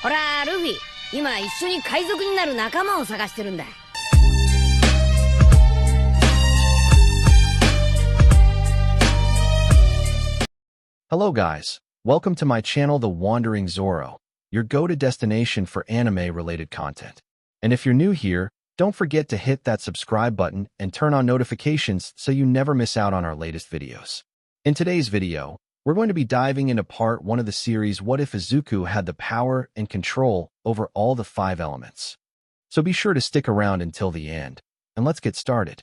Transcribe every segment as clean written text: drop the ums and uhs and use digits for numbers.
ほら、ルフィ、今一緒に海賊になる仲間を探してるんだ。Hello guys, welcome to my channel The Wandering Zoro, your go-to destination for anime-related content. And if you're new here, don't forget to hit that subscribe button and turn on notifications so you never miss out on our latest videos. In today's video, we're going to be diving into part 1 of the series What If Izuku Had the Power and Control Over All the 5 Elements. So be sure to stick around until the end, and let's get started.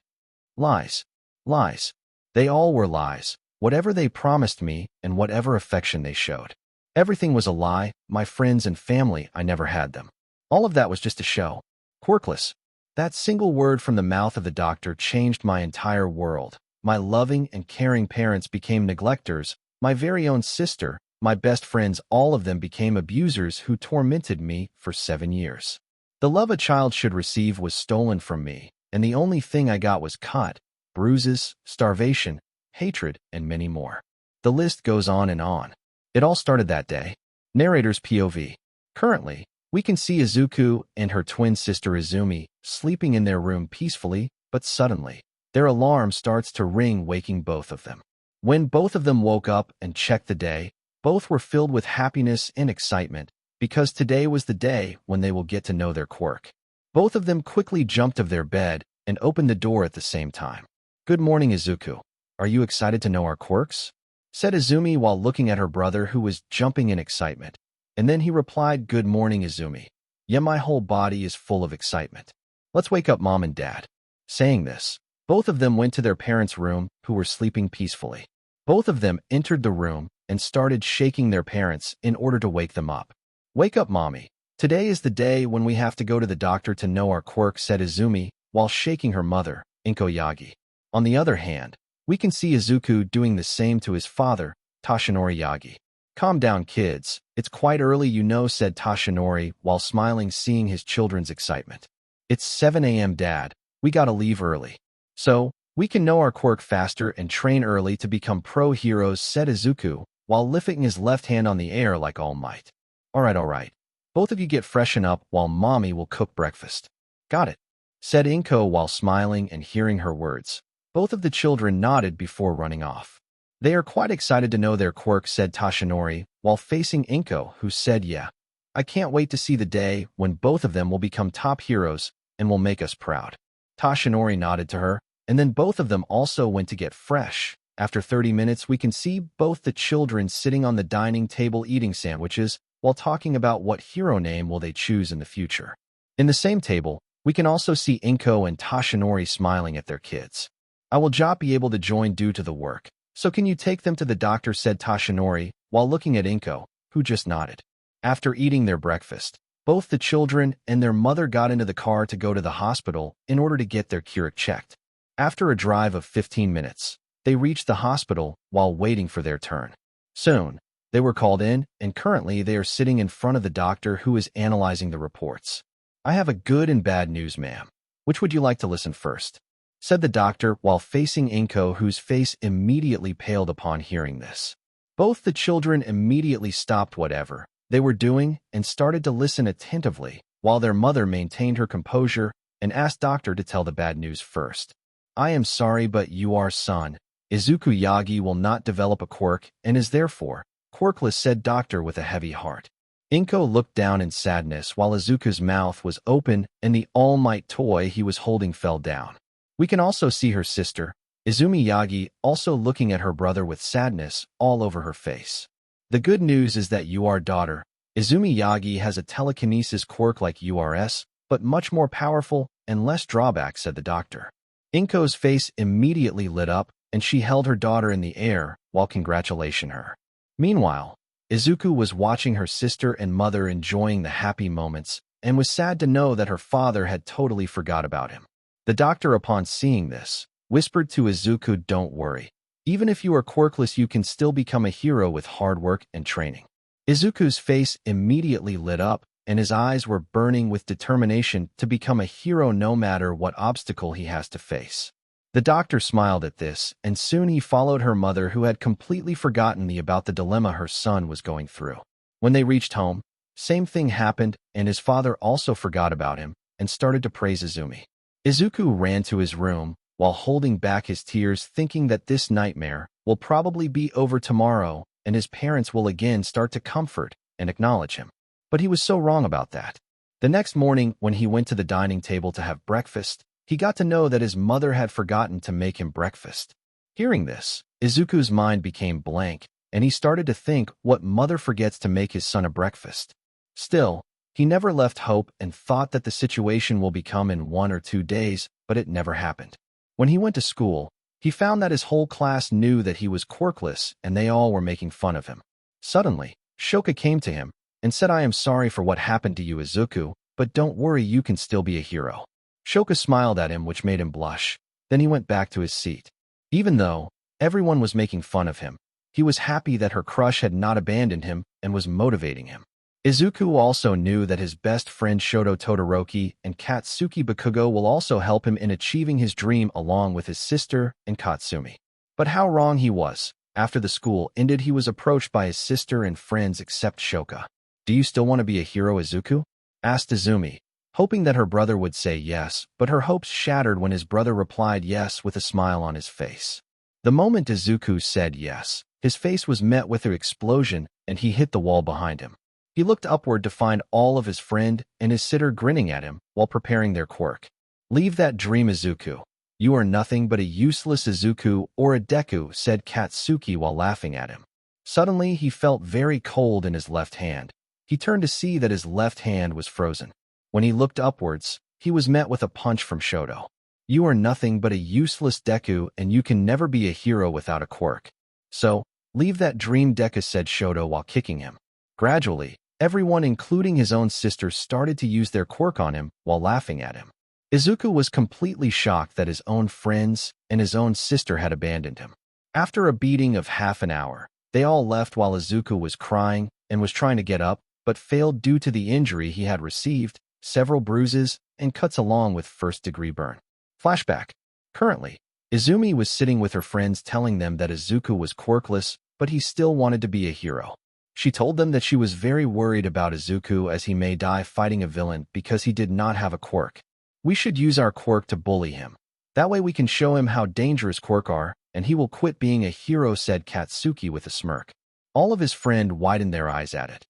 Lies. Lies. They all were lies. Whatever they promised me and whatever affection they showed. Everything was a lie. My friends and family, I never had them. All of that was just a show. Quirkless. That single word from the mouth of the doctor changed my entire world. My loving and caring parents became neglectors. My very own sister, my best friends, all of them became abusers who tormented me for 7 years. The love a child should receive was stolen from me, and the only thing I got was cut, bruises, starvation, hatred, and many more. The list goes on and on. It all started that day. Narrator's POV. Currently, we can see Izuku and her twin sister Izumi sleeping in their room peacefully, but suddenly, their alarm starts to ring, waking both of them. When both of them woke up and checked the day, both were filled with happiness and excitement, because today was the day when they will get to know their quirk. Both of them quickly jumped of their bed and opened the door at the same time. "Good morning, Izuku. Are you excited to know our quirks?" said Izumi while looking at her brother who was jumping in excitement. And then he replied, "Good morning, Izumi. Yeah, my whole body is full of excitement. Let's wake up Mom and Dad." Saying this, both of them went to their parents' room, who were sleeping peacefully. Both of them entered the room and started shaking their parents in order to wake them up. "Wake up, Mommy. Today is the day when we have to go to the doctor to know our quirk," said Izumi while shaking her mother, Inko Yagi. On the other hand, we can see Izuku doing the same to his father, Toshinori Yagi. "Calm down, kids. It's quite early, you know," said Toshinori while smiling, seeing his children's excitement. "It's 7 a.m., Dad. We gotta leave early. So, we can know our quirk faster and train early to become pro heroes," said Izuku while lifting his left hand on the air like All Might. All right. Both of you get freshen up while Mommy will cook breakfast." "Got it," said Inko while smiling and hearing her words. Both of the children nodded before running off. "They are quite excited to know their quirk," said Toshinori while facing Inko, who said, "Yeah. I can't wait to see the day when both of them will become top heroes and will make us proud." Toshinori nodded to her, and then both of them also went to get fresh. After 30 minutes, we can see both the children sitting on the dining table eating sandwiches while talking about what hero name will they choose in the future. In the same table, we can also see Inko and Toshinori smiling at their kids. "I will not be able to join due to the work, so can you take them to the doctor?" said Toshinori while looking at Inko, who just nodded. After eating their breakfast, both the children and their mother got into the car to go to the hospital in order to get their quirk checked. After a drive of 15 minutes, they reached the hospital while waiting for their turn. Soon, they were called in, and currently they are sitting in front of the doctor who is analyzing the reports. "I have a good and bad news, ma'am. Which would you like to listen first?" said the doctor while facing Inko, whose face immediately paled upon hearing this. Both the children immediately stopped whatever they were doing and started to listen attentively, while their mother maintained her composure and asked doctor to tell the bad news first. "I am sorry, but your son, Izuku Yagi, will not develop a quirk and is therefore quirkless," said doctor with a heavy heart. Inko looked down in sadness while Izuku's mouth was open and the All Might toy he was holding fell down. We can also see her sister, Izumi Yagi, also looking at her brother with sadness all over her face. "The good news is that your daughter, Izumi Yagi, has a telekinesis quirk like yours, but much more powerful and less drawbacks," said the doctor. Inko's face immediately lit up, and she held her daughter in the air while congratulating her. Meanwhile, Izuku was watching her sister and mother enjoying the happy moments and was sad to know that her father had totally forgot about him. The doctor, upon seeing this, whispered to Izuku, "Don't worry. Even if you are quirkless, you can still become a hero with hard work and training." Izuku's face immediately lit up, and his eyes were burning with determination to become a hero no matter what obstacle he has to face. The doctor smiled at this, and soon he followed her mother, who had completely forgotten about the dilemma her son was going through. When they reached home, same thing happened, and his father also forgot about him and started to praise Izumi. Izuku ran to his room while holding back his tears, thinking that this nightmare will probably be over tomorrow and his parents will again start to comfort and acknowledge him. But he was so wrong about that. The next morning, when he went to the dining table to have breakfast, he got to know that his mother had forgotten to make him breakfast. Hearing this, Izuku's mind became blank, and he started to think what mother forgets to make his son a breakfast. Still, he never left hope and thought that the situation will become in 1 or 2 days, but it never happened. When he went to school, he found that his whole class knew that he was quirkless and they all were making fun of him. Suddenly, Shoka came to him and said, "I am sorry for what happened to you, Izuku, but don't worry, you can still be a hero." Shoka smiled at him, which made him blush. Then he went back to his seat. Even though everyone was making fun of him, he was happy that her crush had not abandoned him and was motivating him. Izuku also knew that his best friend Shoto Todoroki and Katsuki Bakugo will also help him in achieving his dream along with his sister and Katsumi. But how wrong he was. After the school ended, he was approached by his sister and friends except Shoka. "Do you still want to be a hero, Izuku?" asked Izumi, hoping that her brother would say yes, but her hopes shattered when his brother replied yes with a smile on his face. The moment Izuku said yes, his face was met with an explosion and he hit the wall behind him. He looked upward to find all of his friend and his sitter grinning at him while preparing their quirk. "Leave that dream, Izuku. You are nothing but a useless Izuku or a Deku," said Katsuki while laughing at him. Suddenly, he felt very cold in his left hand. He turned to see that his left hand was frozen. When he looked upwards, he was met with a punch from Shoto. "You are nothing but a useless Deku and you can never be a hero without a quirk. So, leave that dream, Deku," said Shoto while kicking him. Gradually, everyone including his own sister started to use their quirk on him while laughing at him. Izuku was completely shocked that his own friends and his own sister had abandoned him. After a beating of half an hour, they all left while Izuku was crying and was trying to get up, but failed due to the injury he had received, several bruises, and cuts along with first-degree burn. Flashback. Currently, Izumi was sitting with her friends telling them that Izuku was quirkless, but he still wanted to be a hero. She told them that she was very worried about Izuku as he may die fighting a villain because he did not have a quirk. "We should use our quirk to bully him. That way we can show him how dangerous quirks are, and he will quit being a hero," said Katsuki with a smirk. All of his friends widened their eyes at it.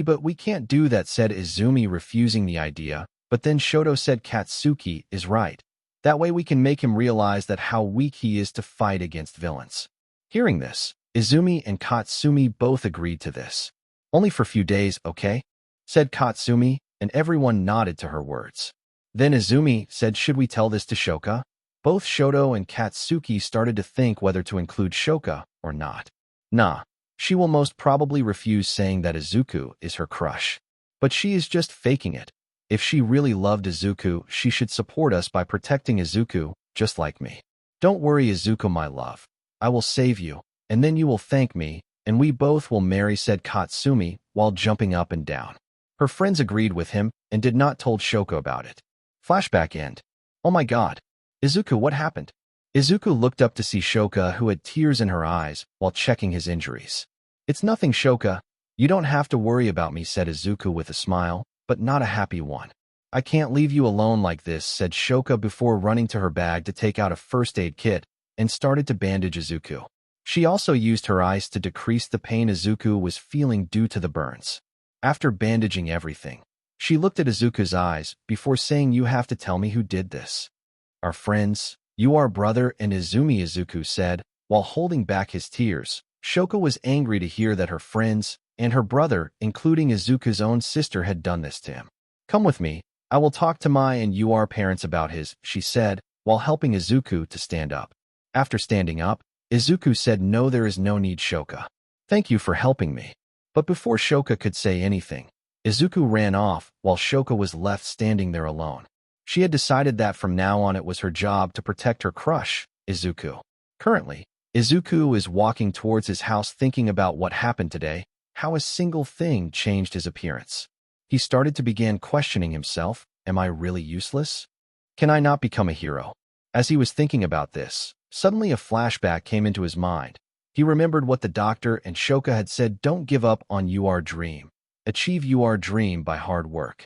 But we can't do that," said Izumi, refusing the idea, but then Shoto said Katsuki is right. That way we can make him realize that how weak he is to fight against villains. Hearing this, Izumi and Katsumi both agreed to this. "Only for a few days, okay?" said Katsumi, and everyone nodded to her words. Then Izumi said, "Should we tell this to Shoka?" Both Shoto and Katsuki started to think whether to include Shoka or not. Nah, she will most probably refuse, saying that Izuku is her crush. But she is just faking it. If she really loved Izuku, she should support us by protecting Izuku, just like me. "Don't worry, Izuku, my love. I will save you, and then you will thank me, and we both will marry," said Katsumi while jumping up and down. Her friends agreed with him and did not told Shoka about it. Flashback end. "Oh my god. Izuku, what happened?" Izuku looked up to see Shoka, who had tears in her eyes while checking his injuries. "It's nothing, Shoka. You don't have to worry about me," said Izuku with a smile, but not a happy one. "I can't leave you alone like this," said Shoka before running to her bag to take out a first aid kit and started to bandage Izuku. She also used her ice to decrease the pain Izuku was feeling due to the burns. After bandaging everything, she looked at Izuku's eyes before saying, "You have to tell me who did this." "Our friends. You are brother and Izumi," Izuku said, while holding back his tears. Shoka was angry to hear that her friends and her brother, including Izuku's own sister, had done this to him. "Come with me. I will talk to my and your parents about his," she said, while helping Izuku to stand up. After standing up, Izuku said, "No, there is no need, Shoka. Thank you for helping me." But before Shoka could say anything, Izuku ran off while Shoka was left standing there alone. She had decided that from now on it was her job to protect her crush, Izuku. Currently, Izuku is walking towards his house thinking about what happened today, how a single thing changed his appearance. He started to begin questioning himself, "Am I really useless? Can I not become a hero?" As he was thinking about this, suddenly a flashback came into his mind. He remembered what the doctor and Shoka had said, "Don't give up on your dream. achieve your dream by hard work.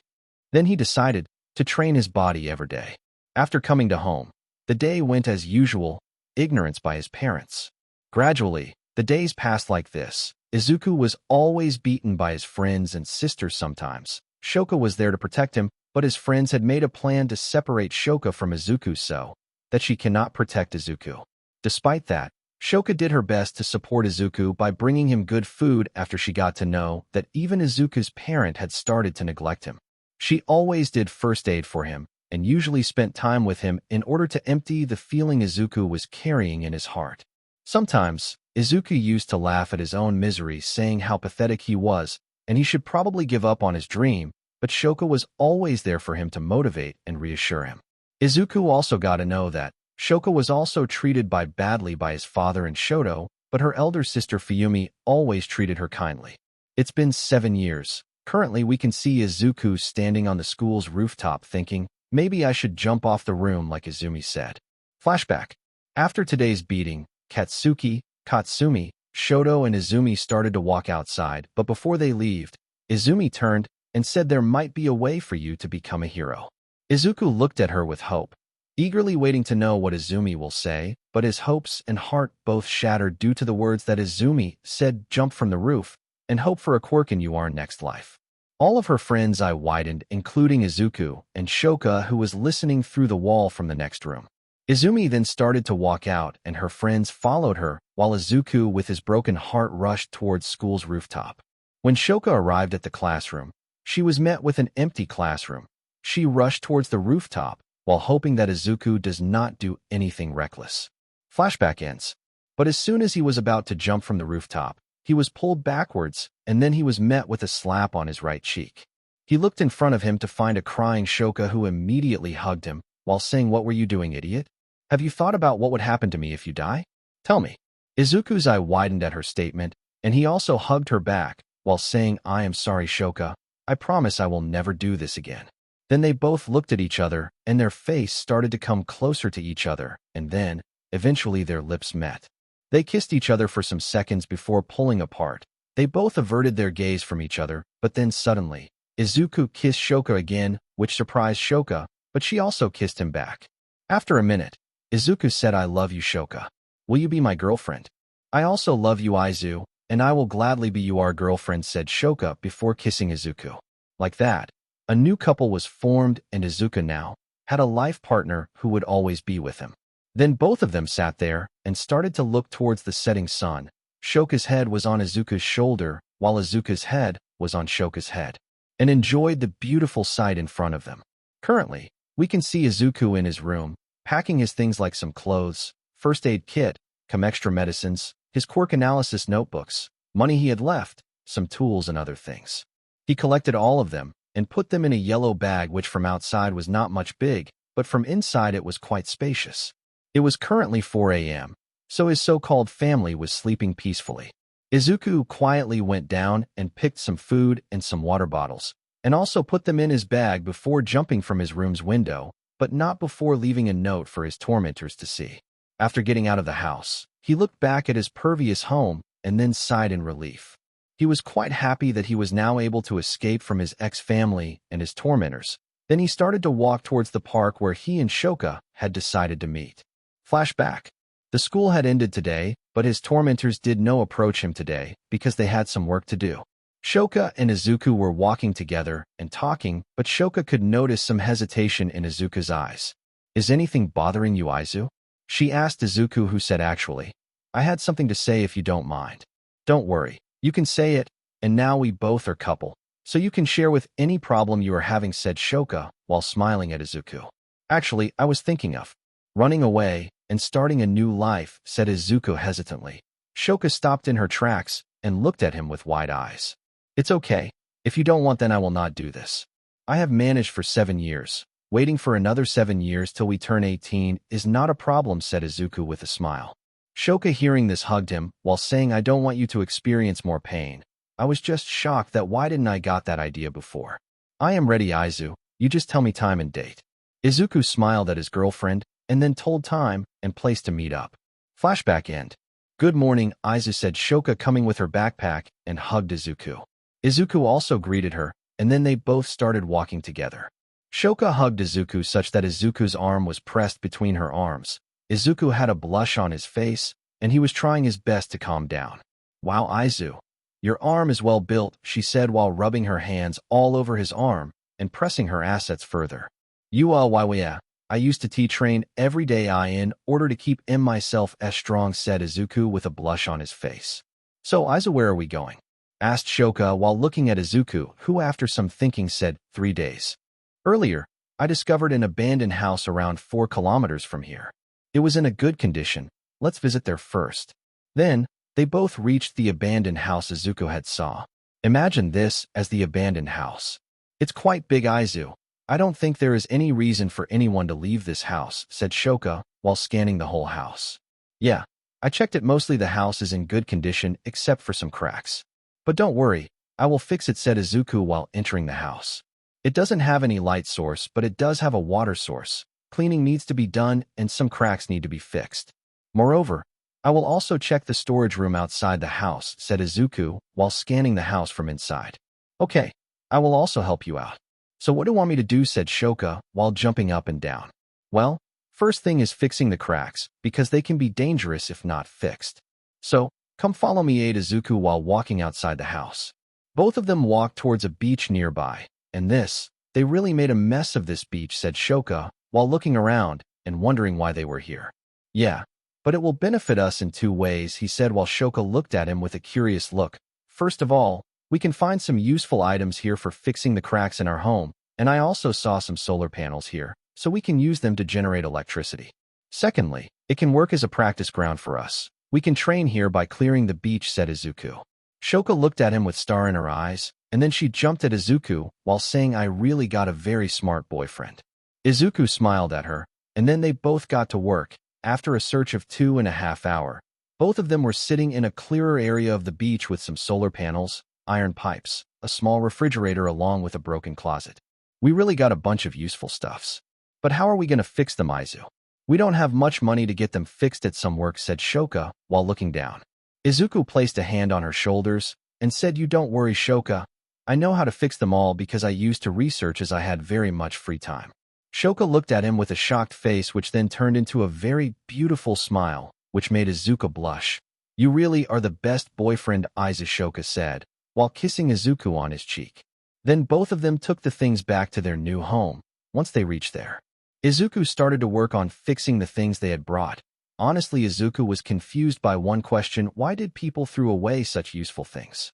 Then he decided to train his body every day. After coming to home, the day went as usual, ignorance by his parents. Gradually, the days passed like this. Izuku was always beaten by his friends and sisters sometimes. Shoka was there to protect him, but his friends had made a plan to separate Shoka from Izuku so that she cannot protect Izuku. Despite that, Shoka did her best to support Izuku by bringing him good food after she got to know that even Izuku's parent had started to neglect him. She always did first aid for him and usually spent time with him in order to empty the feeling Izuku was carrying in his heart. Sometimes, Izuku used to laugh at his own misery, saying how pathetic he was and he should probably give up on his dream, but Shoka was always there for him to motivate and reassure him. Izuku also got to know that Shoka was also treated badly by his father and Shoto, but her elder sister Fuyumi always treated her kindly. It's been 7 years. Currently, we can see Izuku standing on the school's rooftop thinking, maybe I should jump off the room like Izumi said. Flashback. After today's beating, Katsuki, Katsumi, Shoto and Izumi started to walk outside, but before they left, Izumi turned and said there might be a way for you to become a hero. Izuku looked at her with hope, eagerly waiting to know what Izumi will say, but his hopes and heart both shattered due to the words that Izumi said, jump from the roof and hope for a quirk in your next life. All of her friends' eyes widened, including Izuku and Shoka, who was listening through the wall from the next room. Izumi then started to walk out and her friends followed her, while Izuku with his broken heart rushed towards school's rooftop. When Shoka arrived at the classroom, she was met with an empty classroom. She rushed towards the rooftop, while hoping that Izuku does not do anything reckless. Flashback ends. But as soon as he was about to jump from the rooftop, he was pulled backwards, and then he was met with a slap on his right cheek. He looked in front of him to find a crying Shoka who immediately hugged him, while saying, "What were you doing, idiot? Have you thought about what would happen to me if you die? Tell me." Izuku's eye widened at her statement, and he also hugged her back, while saying, "I am sorry, Shoka. I promise I will never do this again." Then they both looked at each other, and their face started to come closer to each other, and then, eventually their lips met. They kissed each other for some seconds before pulling apart. They both averted their gaze from each other, but then suddenly, Izuku kissed Shoka again, which surprised Shoka, but she also kissed him back. After a minute, Izuku said, "I love you, Shoka. Will you be my girlfriend?" "I also love you, Izu, and I will gladly be your girlfriend," said Shoka before kissing Izuku. Like that, a new couple was formed, and Izuku now had a life partner who would always be with him. Then both of them sat there and started to look towards the setting sun. Shoka's head was on Izuku's shoulder, while Izuku's head was on Shoka's head, and enjoyed the beautiful sight in front of them. Currently, we can see Izuku in his room, packing his things like some clothes, first aid kit, some extra medicines, his quirk analysis notebooks, money he had left, some tools and other things. He collected all of them and put them in a yellow bag which from outside was not much big, but from inside it was quite spacious. It was currently 4 a.m., so his so-called family was sleeping peacefully. Izuku quietly went down and picked some food and some water bottles, and also put them in his bag before jumping from his room's window, but not before leaving a note for his tormentors to see. After getting out of the house, he looked back at his previous home and then sighed in relief. He was quite happy that he was now able to escape from his ex-family and his tormentors. Then he started to walk towards the park where he and Shoka had decided to meet. Flashback. The school had ended today, but his tormentors did not approach him today because they had some work to do. Shoka and Izuku were walking together and talking, but Shoka could notice some hesitation in Izuku's eyes. "Is anything bothering you, Izu?" she asked Izuku, who said, "Actually, I had something to say if you don't mind." "Don't worry, you can say it, and now we both are couple, so you can share with any problem you are having," said Shoka, while smiling at Izuku. "Actually, I was thinking of running away and starting a new life," said Izuku hesitantly. Shoka stopped in her tracks and looked at him with wide eyes. "It's okay. If you don't want, then I will not do this. I have managed for 7 years. Waiting for another 7 years till we turn 18 is not a problem," said Izuku with a smile. Shoka, hearing this, hugged him, while saying, "I don't want you to experience more pain. I was just shocked that why didn't I got that idea before. I am ready, Izu. You just tell me time and date." Izuku smiled at his girlfriend, and then told time and place to meet up. Flashback end. "Good morning, Izu," said Shoka, coming with her backpack, and hugged Izuku. Izuku also greeted her, and then they both started walking together. Shoka hugged Izuku such that Izuku's arm was pressed between her arms. Izuku had a blush on his face, and he was trying his best to calm down. "Wow, Izu, your arm is well built," she said while rubbing her hands all over his arm and pressing her assets further. "Yeah, I used to train every day in order to keep myself as strong," said Izuku with a blush on his face. "So, Izu, where are we going?" asked Shoka while looking at Izuku, who after some thinking said, 3 days. "Earlier, I discovered an abandoned house around 4 kilometers from here. It was in a good condition. Let's visit there first." Then, they both reached the abandoned house Izuku had saw. Imagine this as the abandoned house. "It's quite big, Izu. I don't think there is any reason for anyone to leave this house," said Shoka while scanning the whole house. "Yeah, I checked it. Mostly the house is in good condition except for some cracks. But don't worry, I will fix it," said Izuku while entering the house. "It doesn't have any light source, but it does have a water source. Cleaning needs to be done and some cracks need to be fixed. Moreover, I will also check the storage room outside the house," said Izuku while scanning the house from inside. "Okay, I will also help you out. So what do you want me to do?" said Shoka while jumping up and down. "Well, first thing is fixing the cracks, because they can be dangerous if not fixed. So, come follow me," said Izuku while walking outside the house. Both of them walked towards a beach nearby, and they really made a mess of this beach, said Shoka while looking around and wondering why they were here. "Yeah, but it will benefit us in 2 ways, he said while Shoka looked at him with a curious look. "First of all, we can find some useful items here for fixing the cracks in our home, and I also saw some solar panels here, so we can use them to generate electricity. Secondly, it can work as a practice ground for us. We can train here by clearing the beach," said Izuku. Shoka looked at him with star in her eyes, and then she jumped at Izuku while saying, "I really got a very smart boyfriend." Izuku smiled at her, and then they both got to work. After a search of 2.5 hours, both of them were sitting in a clearer area of the beach with some solar panels, iron pipes, a small refrigerator along with a broken closet. "We really got a bunch of useful stuffs. But how are we going to fix them, Izu? We don't have much money to get them fixed at some work," said Shoka while looking down. Izuku placed a hand on her shoulders and said, "You don't worry, Shoka. I know how to fix them all because I used to research as I had very much free time." Shoka looked at him with a shocked face which then turned into a very beautiful smile, which made Izuku blush. "You really are the best boyfriend," Izu, Shoka said, while kissing Izuku on his cheek. Then both of them took the things back to their new home. Once they reached there, Izuku started to work on fixing the things they had brought. Honestly, Izuku was confused by one question: why did people throw away such useful things?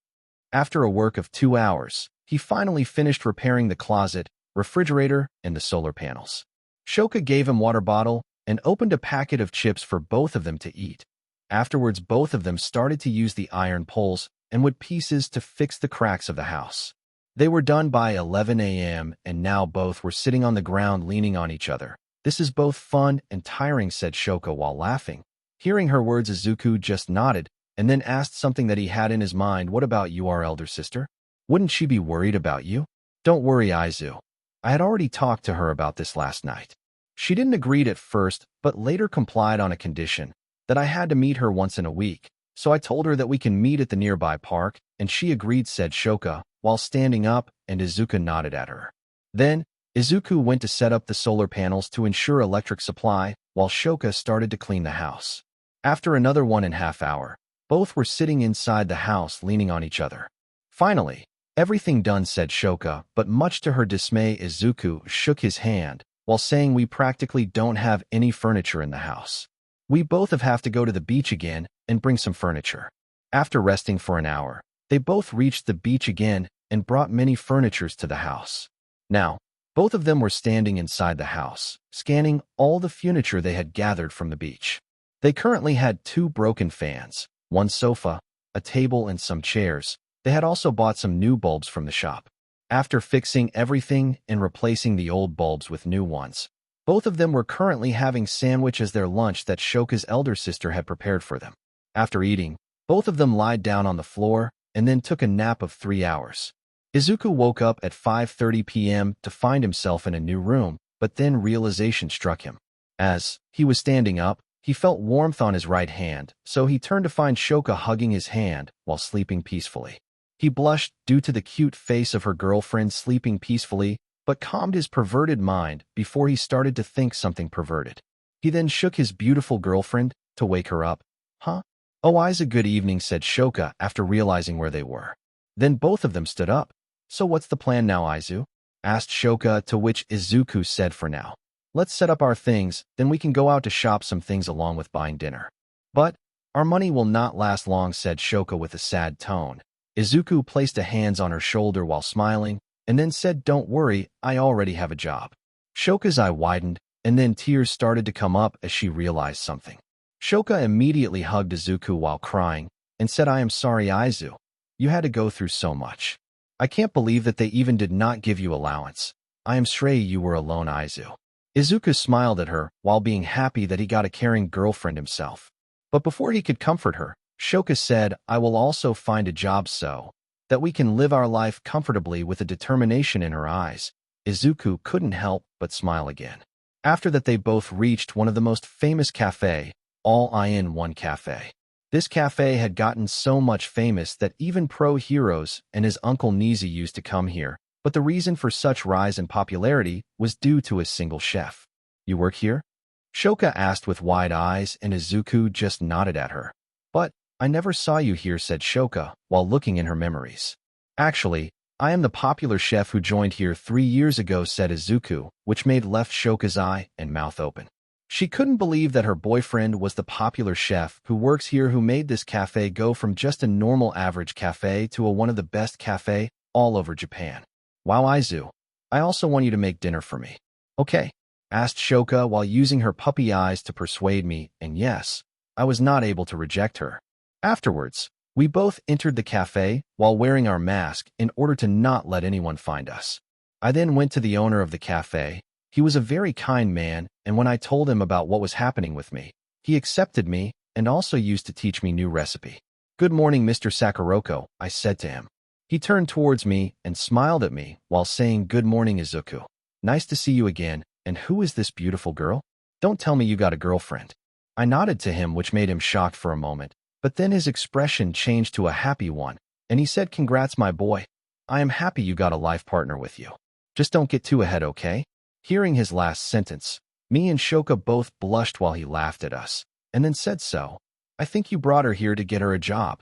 After a work of 2 hours, he finally finished repairing the closet, refrigerator, and the solar panels. Shoka gave him water bottle and opened a packet of chips for both of them to eat. Afterwards, both of them started to use the iron poles and wood pieces to fix the cracks of the house. They were done by 11 a.m. and now both were sitting on the ground leaning on each other. "This is both fun and tiring," said Shoka while laughing. Hearing her words, Izuku just nodded and then asked something that he had in his mind. "What about you, our elder sister? Wouldn't she be worried about you?" "Don't worry, Izu. I had already talked to her about this last night. She didn't agree at first, but later complied on a condition that I had to meet her once in a week. So I told her that we can meet at the nearby park, and she agreed," said Shoka while standing up, and Izuku nodded at her. Then, Izuku went to set up the solar panels to ensure electric supply, while Shoka started to clean the house. After another 1.5 hours, both were sitting inside the house leaning on each other. "Finally, everything done," said Shoka, but much to her dismay, Izuku shook his hand while saying, "We practically don't have any furniture in the house. We both have to go to the beach again and bring some furniture." After resting for an hour, they both reached the beach again and brought many furnitures to the house. Now, both of them were standing inside the house, scanning all the furniture they had gathered from the beach. They currently had 2 broken fans, 1 sofa, a table, and some chairs. They had also bought some new bulbs from the shop. After fixing everything and replacing the old bulbs with new ones, both of them were currently having sandwich as their lunch that Shoka's elder sister had prepared for them. After eating, both of them lied down on the floor and then took a nap of 3 hours. Izuku woke up at 5:30 p.m. to find himself in a new room, but then realization struck him. As he was standing up, he felt warmth on his right hand, so he turned to find Shoka hugging his hand while sleeping peacefully. He blushed due to the cute face of her girlfriend sleeping peacefully, but calmed his perverted mind before he started to think something perverted. He then shook his beautiful girlfriend to wake her up. Huh? Oh, Aizu, good evening, said Shoka after realizing where they were. Then both of them stood up. So what's the plan now, Aizu? Asked Shoka, to which Izuku said, for now, let's set up our things, then we can go out to shop some things along with buying dinner. But our money will not last long, said Shoka with a sad tone. Izuku placed a hands on her shoulder while smiling, and then said, don't worry, I already have a job. Shoka's eye widened, and then tears started to come up as she realized something. Shoka immediately hugged Izuku while crying, and said, I am sorry, Aizu. You had to go through so much. I can't believe that they even did not give you allowance. I am sorry you were alone, Aizu. Izuku smiled at her while being happy that he got a caring girlfriend himself. But before he could comfort her, Shoka said, I will also find a job so that we can live our life comfortably. With a determination in her eyes, Izuku couldn't help but smile again. After that, they both reached one of the most famous cafe, All-in-One Cafe. This cafe had gotten so much famous that even Pro Heroes and his uncle Nizi used to come here, but the reason for such rise in popularity was due to a single chef. You work here? Shoka asked with wide eyes, and Izuku just nodded at her. But I never saw you here, said Shoka while looking in her memories. Actually, I am the popular chef who joined here 3 years ago, said Izuku, which made left Shoka's eye and mouth open. She couldn't believe that her boyfriend was the popular chef who works here, who made this cafe go from just a normal average cafe to one of the best cafe all over Japan. Wow, Aizu, I also want you to make dinner for me. Okay? Asked Shoka while using her puppy eyes to persuade me, and yes, I was not able to reject her. Afterwards, we both entered the cafe while wearing our mask in order to not let anyone find us. I then went to the owner of the cafe. He was a very kind man, and when I told him about what was happening with me, he accepted me and also used to teach me new recipe. Good morning, Mr. Sakuroko, I said to him. He turned towards me and smiled at me while saying, good morning, Izuku. Nice to see you again, and who is this beautiful girl? Don't tell me you got a girlfriend. I nodded to him, which made him shocked for a moment, but then his expression changed to a happy one, and he said, congrats, my boy. I am happy you got a life partner with you. Just don't get too ahead, okay? Hearing his last sentence, me and Shoka both blushed while he laughed at us, and then said, so, I think you brought her here to get her a job.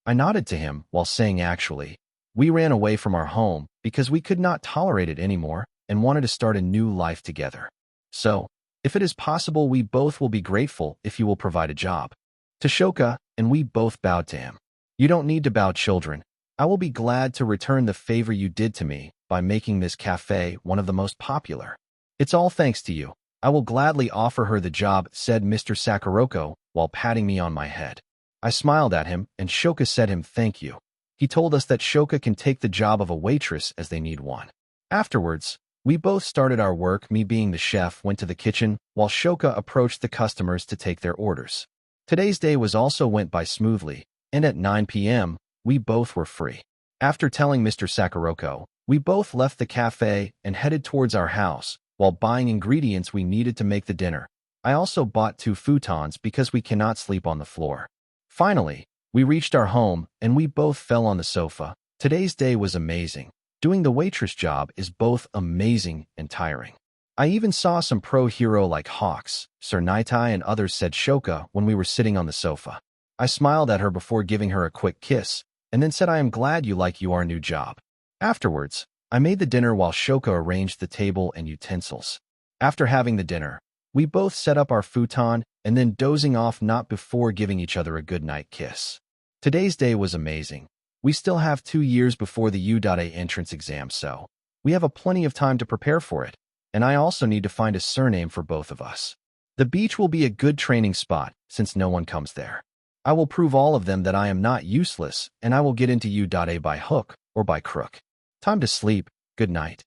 I nodded to him while saying, actually, we ran away from our home because we could not tolerate it anymore and wanted to start a new life together. So, if it is possible, we both will be grateful if you will provide a job. To Shoka, and we both bowed to him. You don't need to bow, children. I will be glad to return the favor you did to me by making this cafe one of the most popular. It's all thanks to you. I will gladly offer her the job, said Mr. Sakuroko while patting me on my head. I smiled at him, and Shoka said him thank you. He told us that Shoka can take the job of a waitress as they need one. Afterwards, we both started our work. Me, being the chef, went to the kitchen while Shoka approached the customers to take their orders. Today's day was also went by smoothly, and at 9 p.m., we both were free. After telling Mr. Sakuroko, we both left the cafe and headed towards our house while buying ingredients we needed to make the dinner. I also bought 2 futons because we cannot sleep on the floor. Finally, we reached our home and we both fell on the sofa. Today's day was amazing. Doing the waitress job is both amazing and tiring. I even saw some pro hero like Hawks, Sir Naitai, and others, said Shoka when we were sitting on the sofa. I smiled at her before giving her a quick kiss, and then said, I am glad you like your new job. Afterwards, I made the dinner while Shoka arranged the table and utensils. After having the dinner, we both set up our futon and then dozing off, not before giving each other a good night kiss. Today's day was amazing. We still have 2 years before the U.A entrance exam, so we have plenty of time to prepare for it, and I also need to find a surname for both of us. The beach will be a good training spot since no one comes there. I will prove all of them that I am not useless, and I will get into U.A by hook or by crook. Time to sleep. Good night.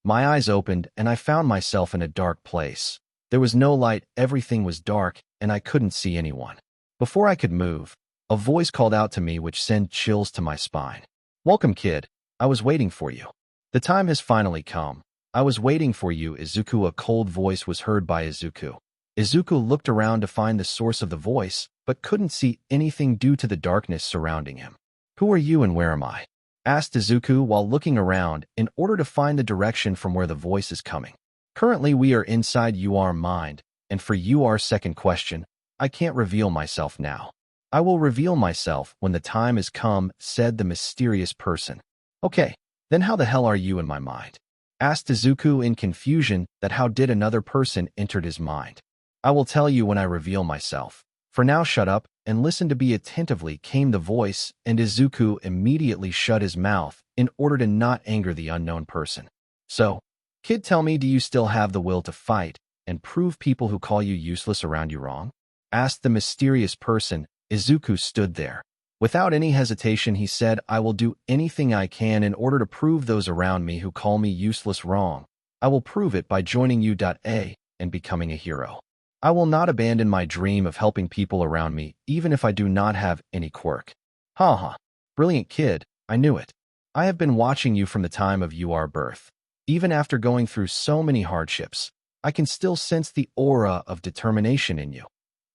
My eyes opened and I found myself in a dark place. There was no light, everything was dark, and I couldn't see anyone. Before I could move, a voice called out to me which sent chills to my spine. Welcome, kid. I was waiting for you. The time has finally come. I was waiting for you, Izuku. A cold voice was heard by Izuku. Izuku looked around to find the source of the voice, but couldn't see anything due to the darkness surrounding him. Who are you and where am I? Asked Izuku while looking around in order to find the direction from where the voice is coming. Currently, we are inside your mind, and for your second question, I can't reveal myself now. I will reveal myself when the time has come, said the mysterious person. Okay, then how the hell are you in my mind? Asked Izuku in confusion that how did another person entered his mind. I will tell you when I reveal myself. For now shut up and listen to me attentively, came the voice, and Izuku immediately shut his mouth in order to not anger the unknown person. So, kid, tell me, do you still have the will to fight and prove people who call you useless around you wrong? Asked the mysterious person. Izuku stood there. Without any hesitation, he said, I will do anything I can in order to prove those around me who call me useless wrong. I will prove it by joining you.A and becoming a hero. I will not abandon my dream of helping people around me, even if I do not have any quirk. Ha. Brilliant kid, I knew it. I have been watching you from the time of your birth. Even after going through so many hardships, I can still sense the aura of determination in you.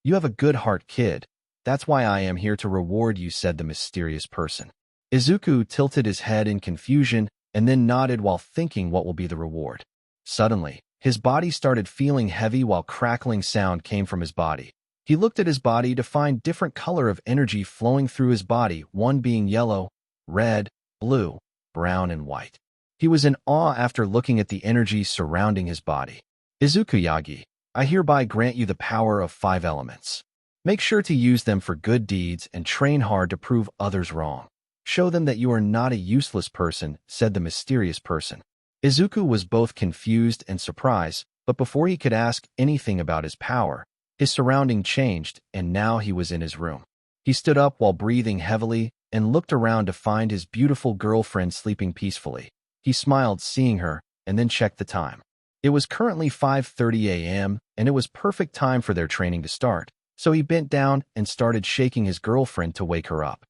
You have a good heart, kid. That's why I am here to reward you, said the mysterious person. Izuku tilted his head in confusion and then nodded while thinking what will be the reward. Suddenly, his body started feeling heavy while crackling sound came from his body. He looked at his body to find different color of energy flowing through his body, one being yellow, red, blue, brown, and white. He was in awe after looking at the energy surrounding his body. Izuku Yagi, I hereby grant you the power of 5 elements. Make sure to use them for good deeds and train hard to prove others wrong. Show them that you are not a useless person, said the mysterious person. Izuku was both confused and surprised, but before he could ask anything about his power, his surrounding changed, and now he was in his room. He stood up while breathing heavily and looked around to find his beautiful girlfriend sleeping peacefully. He smiled seeing her and then checked the time. It was currently 5:30 a.m., and it was perfect time for their training to start, so he bent down and started shaking his girlfriend to wake her up.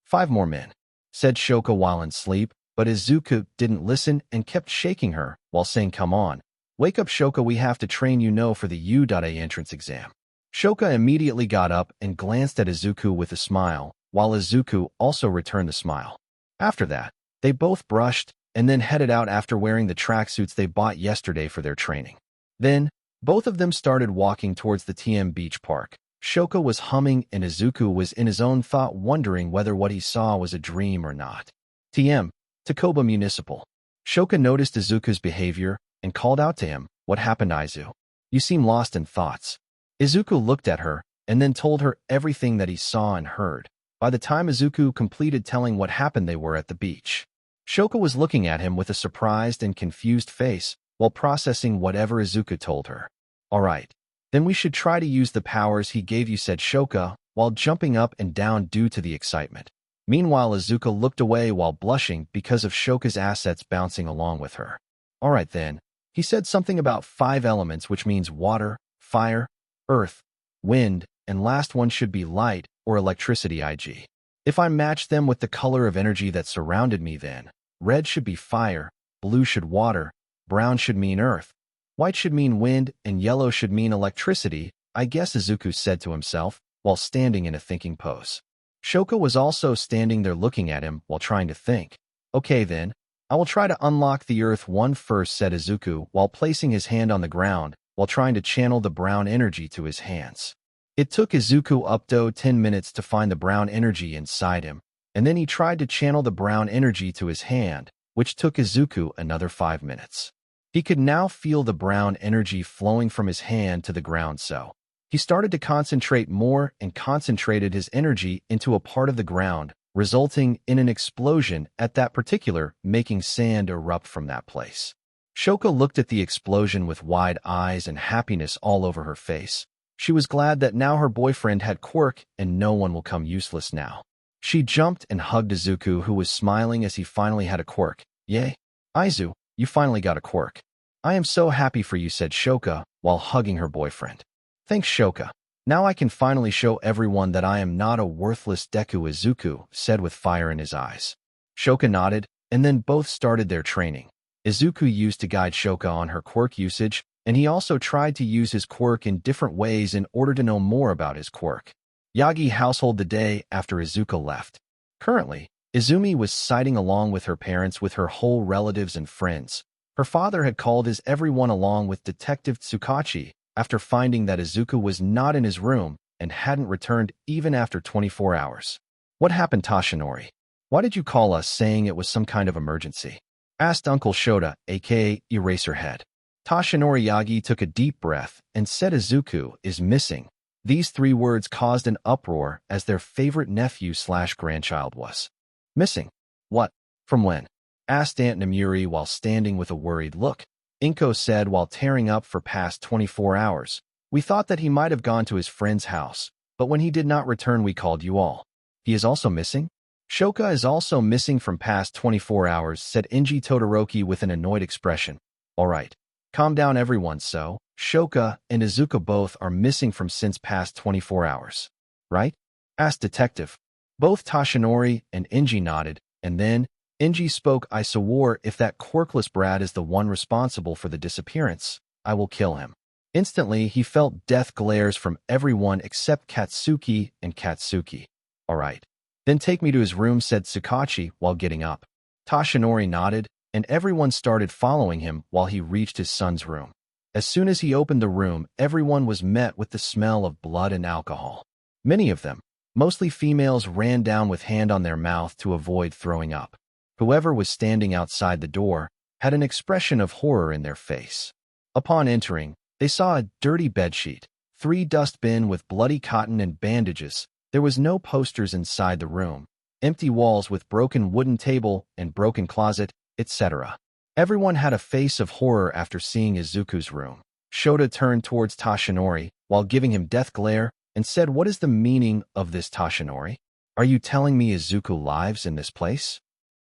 5 more men, said Shoka while in sleep, but Izuku didn't listen and kept shaking her while saying, come on, wake up Shoka, we have to train for the U.A entrance exam. Shoka immediately got up and glanced at Izuku with a smile, while Izuku also returned the smile. After that, they both brushed and then headed out after wearing the tracksuits they bought yesterday for their training. Then, both of them started walking towards the TM Beach Park. Shoka was humming and Izuku was in his own thought wondering whether what he saw was a dream or not. TM, Takoba Municipal. Shoka noticed Izuku's behavior and called out to him, what happened, Izu? You seem lost in thoughts. Izuku looked at her and then told her everything that he saw and heard. By the time Izuku completed telling what happened, they were at the beach. Shoka was looking at him with a surprised and confused face while processing whatever Izuku told her. All right, then we should try to use the powers he gave you, said Shoka, while jumping up and down due to the excitement. Meanwhile, Izuku looked away while blushing because of Shoka's assets bouncing along with her. All right then, he said something about 5 elements, which means water, fire, earth, wind, and last one should be light or electricity, IG. If I match them with the color of energy that surrounded me, then red should be fire, blue should water, brown should mean earth, white should mean wind, and yellow should mean electricity, I guess, Izuku said to himself while standing in a thinking pose. Shoka was also standing there looking at him while trying to think. Okay then, I will try to unlock the earth one first, said Izuku while placing his hand on the ground while trying to channel the brown energy to his hands. It took Izuku up to 10 minutes to find the brown energy inside him, and then he tried to channel the brown energy to his hand, which took Izuku another 5 minutes. He could now feel the brown energy flowing from his hand to the ground, so he started to concentrate more and concentrated his energy into a part of the ground, resulting in an explosion at that particular, making sand erupt from that place. Shoka looked at the explosion with wide eyes and happiness all over her face. She was glad that now her boyfriend had quirk and no one will come useless now. She jumped and hugged Izuku, who was smiling as he finally had a quirk. Yay! Izu, you finally got a quirk. I am so happy for you, said Shoka while hugging her boyfriend. Thanks, Shoka. Now I can finally show everyone that I am not a worthless Deku, Izuku said with fire in his eyes. Shoka nodded, and then both started their training. Izuku used to guide Shoka on her quirk usage, and he also tried to use his quirk in different ways in order to know more about his quirk. Yagi household the day after Izuku left. Currently, Izumi was siding along with her parents with her whole relatives and friends. Her father had called his everyone along with Detective Tsukachi after finding that Izuku was not in his room and hadn't returned even after 24 hours. What happened, Tashinori? Why did you call us saying it was some kind of emergency? Asked Uncle Shota, aka Eraserhead. Tashinori Yagi took a deep breath and said Izuku is missing. These 3 words caused an uproar as their favorite nephew/grandchild was missing. What? From when? Asked Aunt Namuri while standing with a worried look. Inko said while tearing up for past 24 hours. We thought that he might have gone to his friend's house, but when he did not return we called you all. He is also missing? Shoka is also missing from past 24 hours, said Inji Todoroki with an annoyed expression. All right. Calm down everyone, so Shoka and Izuku both are missing from since past 24 hours. Right? Asked Detective. Both Tashinori and Inji nodded, and then Inji spoke. I swore if that quirkless brat is the one responsible for the disappearance, I will kill him. Instantly, he felt death glares from everyone except Katsuki and Katsuki. All right. Then take me to his room, said Tsukachi while getting up. Tashinori nodded, and everyone started following him while he reached his son's room. As soon as he opened the room, everyone was met with the smell of blood and alcohol. Many of them, mostly females, ran down with hand on their mouth to avoid throwing up. Whoever was standing outside the door had an expression of horror in their face. Upon entering, they saw a dirty bedsheet, 3 dustbin with bloody cotton and bandages. There was no posters inside the room, empty walls with broken wooden table and broken closet, etc. Everyone had a face of horror after seeing Izuku's room. Shota turned towards Tashinori while giving him death glare and said, what is the meaning of this, Tashinori? Are you telling me Izuku lives in this place?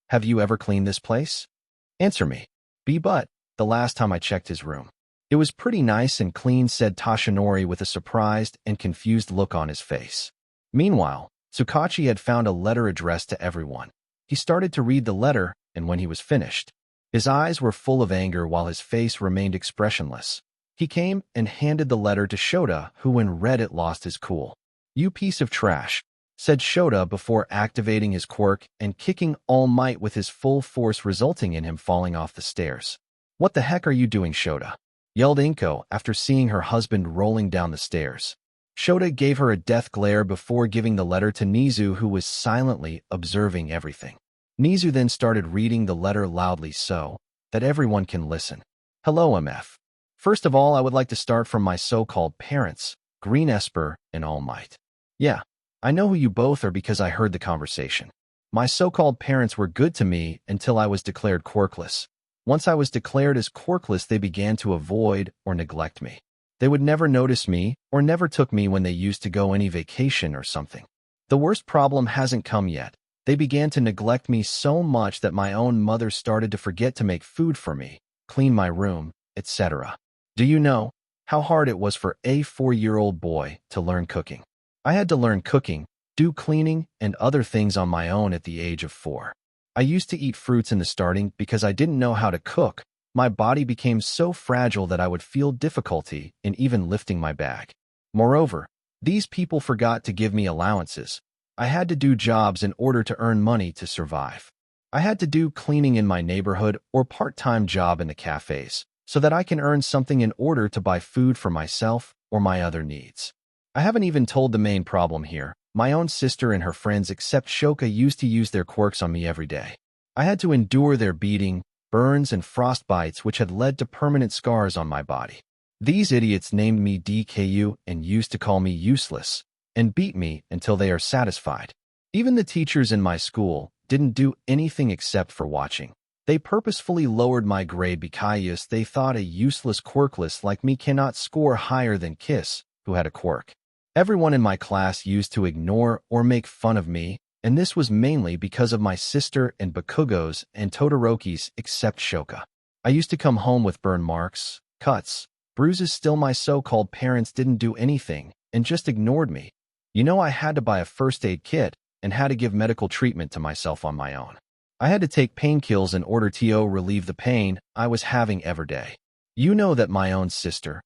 Have you ever cleaned this place? Answer me. But the last time I checked his room, it was pretty nice and clean, said Tashinori with a surprised and confused look on his face. Meanwhile, Tsukachi had found a letter addressed to everyone. He started to read the letter, and when he was finished, his eyes were full of anger while his face remained expressionless. He came and handed the letter to Shota, who when read it lost his cool. You piece of trash, said Shota before activating his quirk and kicking All Might with his full force, resulting in him falling off the stairs. What the heck are you doing, Shota? Yelled Inko after seeing her husband rolling down the stairs. Shota gave her a death glare before giving the letter to Nizu, who was silently observing everything. Nizu then started reading the letter loudly so that everyone can listen. Hello, MF. First of all, I would like to start from my so-called parents, Green Esper and All Might. Yeah, I know who you both are because I heard the conversation. My so-called parents were good to me until I was declared quirkless. Once I was declared as quirkless, they began to avoid or neglect me. They would never notice me or never took me when they used to go any vacation or something. The worst problem hasn't come yet. They began to neglect me so much that my own mother started to forget to make food for me, clean my room, etc. Do you know how hard it was for a 4-year-old boy to learn cooking? I had to learn cooking, do cleaning, and other things on my own at the age of 4. I used to eat fruits in the starting because I didn't know how to cook. My body became so fragile that I would feel difficulty in even lifting my bag. Moreover, these people forgot to give me allowances. I had to do jobs in order to earn money to survive. I had to do cleaning in my neighborhood or part-time job in the cafes so that I can earn something in order to buy food for myself or my other needs. I haven't even told the main problem here. My own sister and her friends except Shoka used to use their quirks on me every day. I had to endure their beating, burns, and frostbites, which had led to permanent scars on my body. These idiots named me DKU and used to call me useless and beat me until they are satisfied. Even the teachers in my school didn't do anything except for watching. They purposefully lowered my grade because they thought a useless quirkless like me cannot score higher than Kiss, who had a quirk. Everyone in my class used to ignore or make fun of me, and this was mainly because of my sister and Bakugo's and Todoroki's except Shoka. I used to come home with burn marks, cuts, bruises. Still, my so-called parents didn't do anything and just ignored me. You know, I had to buy a first aid kit and had to give medical treatment to myself on my own. I had to take painkillers in order to relieve the pain I was having every day. You know that my own sister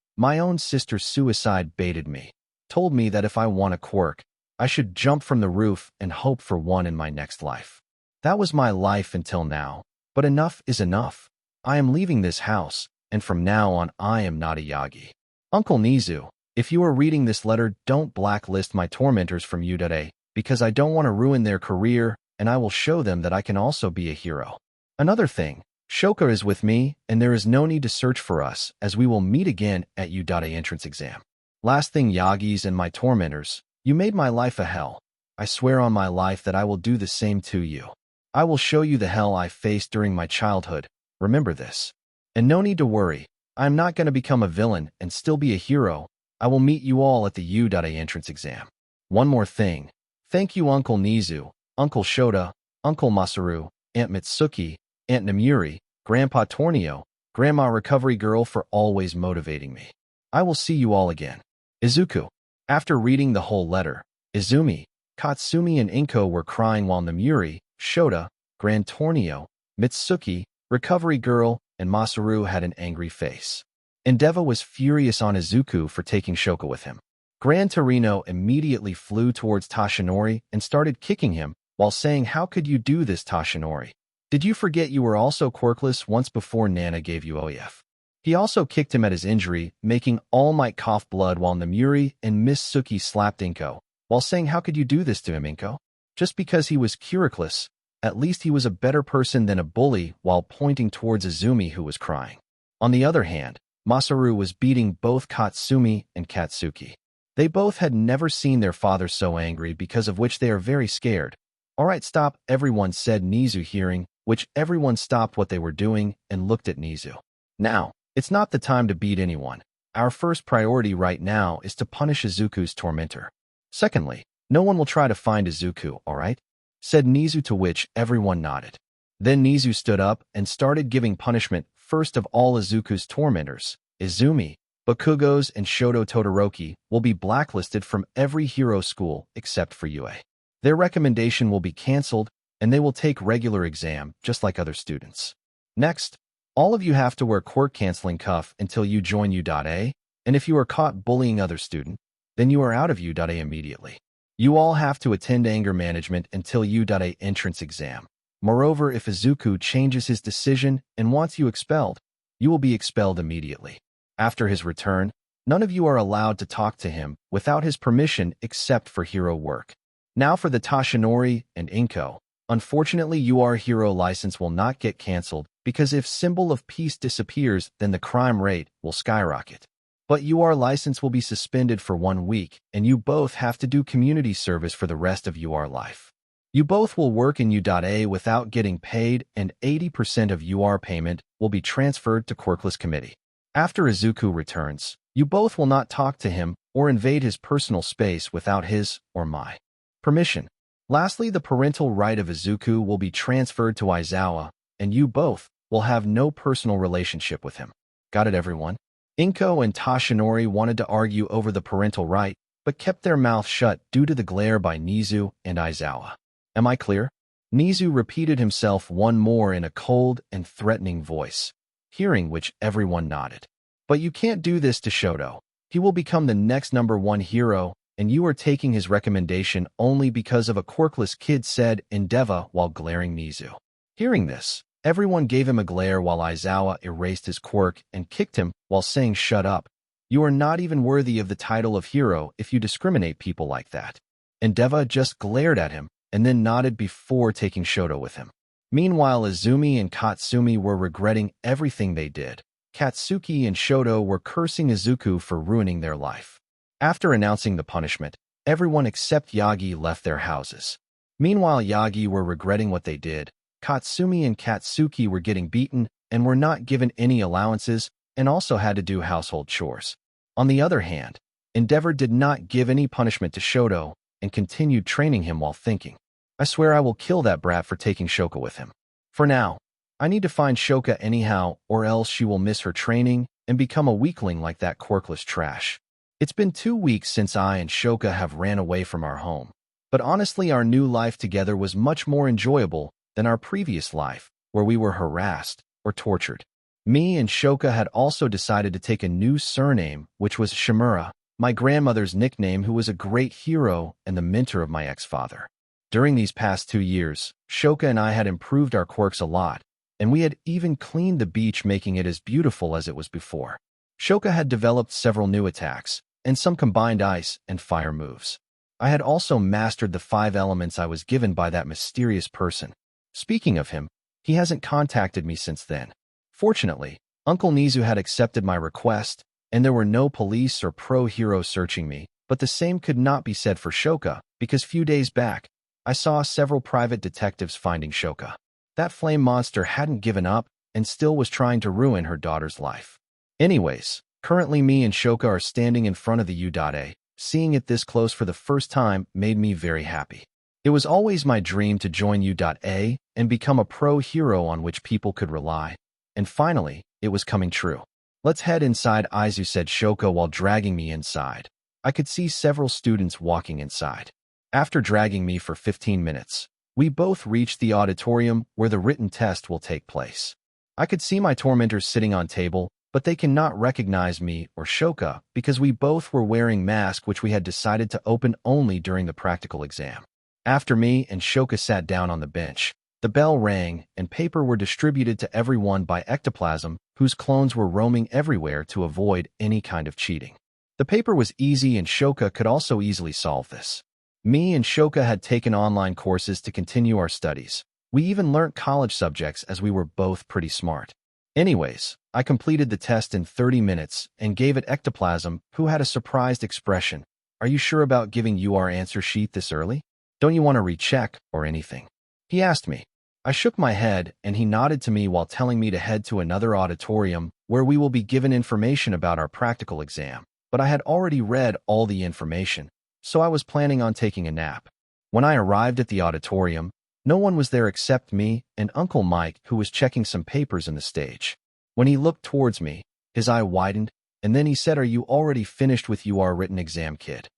suicide baited me, told me that if I want a quirk, I should jump from the roof and hope for one in my next life. That was my life until now. But enough is enough. I am leaving this house, and from now on I am not a Yagi. Uncle Nizu, if you are reading this letter, don't blacklist my tormentors from you today, because I don't want to ruin their career, and I will show them that I can also be a hero. Another thing, Shoka is with me, and there is no need to search for us, as we will meet again at U.A entrance exam. Last thing, Yagis and my tormentors, you made my life a hell. I swear on my life that I will do the same to you. I will show you the hell I faced during my childhood. Remember this. And no need to worry, I am not going to become a villain and still be a hero. I will meet you all at the U.A entrance exam. One more thing. Thank you Uncle Nizu, Uncle Shota, Uncle Masaru, Aunt Mitsuki, Aunt Namuri, Grandpa Tornio, Grandma Recovery Girl for always motivating me. I will see you all again. Izuku. After reading the whole letter, Izumi, Katsumi and Inko were crying while Namuri, Shota, Grand Tornio, Mitsuki, Recovery Girl, and Masaru had an angry face. Endeavor was furious on Izuku for taking Shoka with him. Gran Torino immediately flew towards Tashinori and started kicking him while saying, "How could you do this, Tashinori? Did you forget you were also quirkless once before Nana gave you OEF?" He also kicked him at his injury, making All Might cough blood while Namuri and Miss Suki slapped Inko, while saying, "How could you do this to him, Inko? Just because he was quirkless, at least he was a better person than a bully," while pointing towards Izumi who was crying. On the other hand, Masaru was beating both Katsumi and Katsuki. They both had never seen their father so angry, because of which they are very scared. "All right, stop," everyone said, Nizu hearing, which everyone stopped what they were doing and looked at Nizu. "Now, it's not the time to beat anyone. Our first priority right now is to punish Izuku's tormentor. Secondly, no one will try to find Izuku, all right?" said Nizu, to which everyone nodded. Then Nizu stood up and started giving punishment, first of all Izuku's tormentors, Izumi, Bakugos, and Shoto Todoroki will be blacklisted from every hero school except for UA. Their recommendation will be cancelled, and they will take regular exam, just like other students. Next, all of you have to wear quirk-canceling cuff until you join U.A, and if you are caught bullying other student, then you are out of U.A immediately. You all have to attend anger management until U.A entrance exam. Moreover, if Izuku changes his decision and wants you expelled, you will be expelled immediately. After his return, none of you are allowed to talk to him without his permission except for hero work. Now for the Tashinori and Inko. Unfortunately, your hero license will not get cancelled, because if Symbol of Peace disappears, then the crime rate will skyrocket. But your license will be suspended for 1 week, and you both have to do community service for the rest of your life. You both will work in U.A without getting paid, and 80% of your payment will be transferred to Quirkless Committee. After Izuku returns, you both will not talk to him or invade his personal space without his or my permission. Lastly, the parental right of Izuku will be transferred to Aizawa, and you both will have no personal relationship with him. Got it, everyone? Inko and Tashinori wanted to argue over the parental right, but kept their mouth shut due to the glare by Nizu and Aizawa. Am I clear? Nizu repeated himself one more in a cold and threatening voice, hearing which everyone nodded. But you can't do this to Shoto. He will become the next #1 hero, and you are taking his recommendation only because of a quirkless kid, said Endeavor while glaring Nizu. Hearing this, everyone gave him a glare while Aizawa erased his quirk and kicked him while saying, "Shut up. You are not even worthy of the title of hero if you discriminate people like that." Endeavor just glared at him and then nodded before taking Shoto with him. Meanwhile, Izumi and Katsumi were regretting everything they did. Katsuki and Shoto were cursing Izuku for ruining their life. After announcing the punishment, everyone except Yagi left their houses. Meanwhile, Yagi were regretting what they did. Katsumi and Katsuki were getting beaten and were not given any allowances and also had to do household chores. On the other hand, Endeavor did not give any punishment to Shoto and continued training him while thinking, "I swear I will kill that brat for taking Shoka with him. For now, I need to find Shoka anyhow, or else she will miss her training and become a weakling like that quirkless trash." It's been 2 weeks since I and Shoka have ran away from our home. But honestly, our new life together was much more enjoyable than our previous life, where we were harassed or tortured. Me and Shoka had also decided to take a new surname, which was Shimura, my grandmother's nickname, who was a great hero and the mentor of my ex-father. During these past 2 years, Shoka and I had improved our quirks a lot, and we had even cleaned the beach, making it as beautiful as it was before. Shoka had developed several new attacks, and some combined ice and fire moves. I had also mastered the 5 elements I was given by that mysterious person. Speaking of him, he hasn't contacted me since then. Fortunately, Uncle Nizu had accepted my request, and there were no police or pro-heroes searching me, but the same could not be said for Shoka, because few days back, I saw several private detectives finding Shoka. That flame monster hadn't given up and still was trying to ruin her daughter's life. Anyways, currently me and Shoka are standing in front of the U.A. Seeing it this close for the first time made me very happy. It was always my dream to join U.A. and become a pro-hero on which people could rely. And finally, it was coming true. Let's head inside, Aizu said Shoka while dragging me inside. I could see several students walking inside. After dragging me for 15 minutes, we both reached the auditorium where the written test will take place. I could see my tormentors sitting on table, but they cannot recognize me or Shoka because we both were wearing masks which we had decided to open only during the practical exam. After me and Shoka sat down on the bench, the bell rang and paper were distributed to everyone by ectoplasm, whose clones were roaming everywhere to avoid any kind of cheating. The paper was easy and Shoka could also easily solve this. Me and Shoka had taken online courses to continue our studies. We even learnt college subjects as we were both pretty smart. Anyways, I completed the test in 30 minutes and gave it ectoplasm, who had a surprised expression. Are you sure about giving you our answer sheet this early? Don't you want to recheck or anything? He asked me. I shook my head and he nodded to me while telling me to head to another auditorium where we will be given information about our practical exam. But I had already read all the information, so I was planning on taking a nap. When I arrived at the auditorium, no one was there except me and Uncle Mike, who was checking some papers in the stage. When he looked towards me, his eye widened, and then he said, "Are you already finished with your written exam, kid?"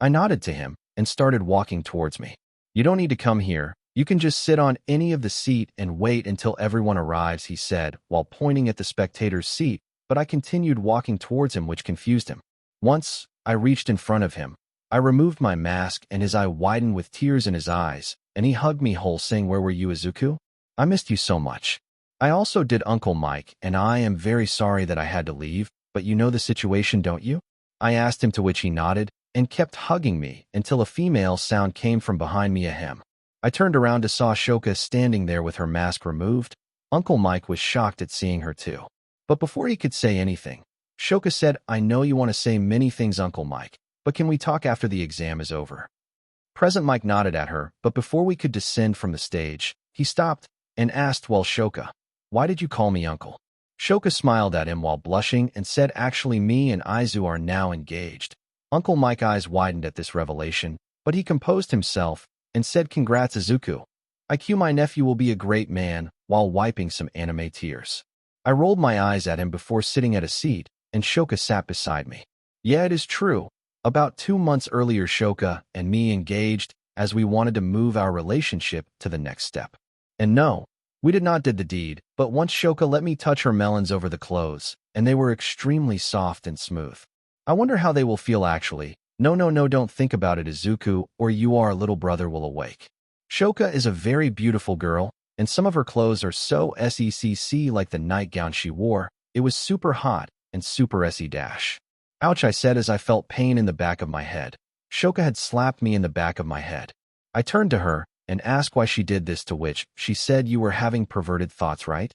I nodded to him and started walking towards me. "You don't need to come here. You can just sit on any of the seat and wait until everyone arrives," he said, while pointing at the spectator's seat, but I continued walking towards him, which confused him. Once, I reached in front of him. I removed my mask and his eye widened with tears in his eyes, and he hugged me whole, saying, "Where were you, Izuku? I missed you so much." I also did, Uncle Mike, and I am very sorry that I had to leave, but you know the situation, don't you? I asked him, to which he nodded and kept hugging me until a female sound came from behind me, ahem. I turned around to saw Shoka standing there with her mask removed. Uncle Mike was shocked at seeing her too. But before he could say anything, Shoka said, "I know you want to say many things, Uncle Mike, but can we talk after the exam is over?" Present Mike nodded at her, but before we could descend from the stage, he stopped and asked, "Well, Shoka, why did you call me uncle?" Shoka smiled at him while blushing and said, "Actually, me and Aizu are now engaged." Uncle Mike's eyes widened at this revelation, but he composed himself and said, "Congrats, Izuku. IQ, my nephew will be a great man," while wiping some anime tears. I rolled my eyes at him before sitting at a seat, and Shoka sat beside me. Yeah, it is true. About 2 months earlier, Shoka and me engaged as we wanted to move our relationship to the next step. And no, we did not did the deed, but once Shoka let me touch her melons over the clothes, and they were extremely soft and smooth. I wonder how they will feel actually. No, don't think about it, Izuku, or your little brother will awake. Shoka is a very beautiful girl, and some of her clothes are so sexy, like the nightgown she wore. It was super hot and super sexy dash. Ouch, I said as I felt pain in the back of my head. Shoka had slapped me in the back of my head. I turned to her and asked why she did this, to which she said, "You were having perverted thoughts, right?"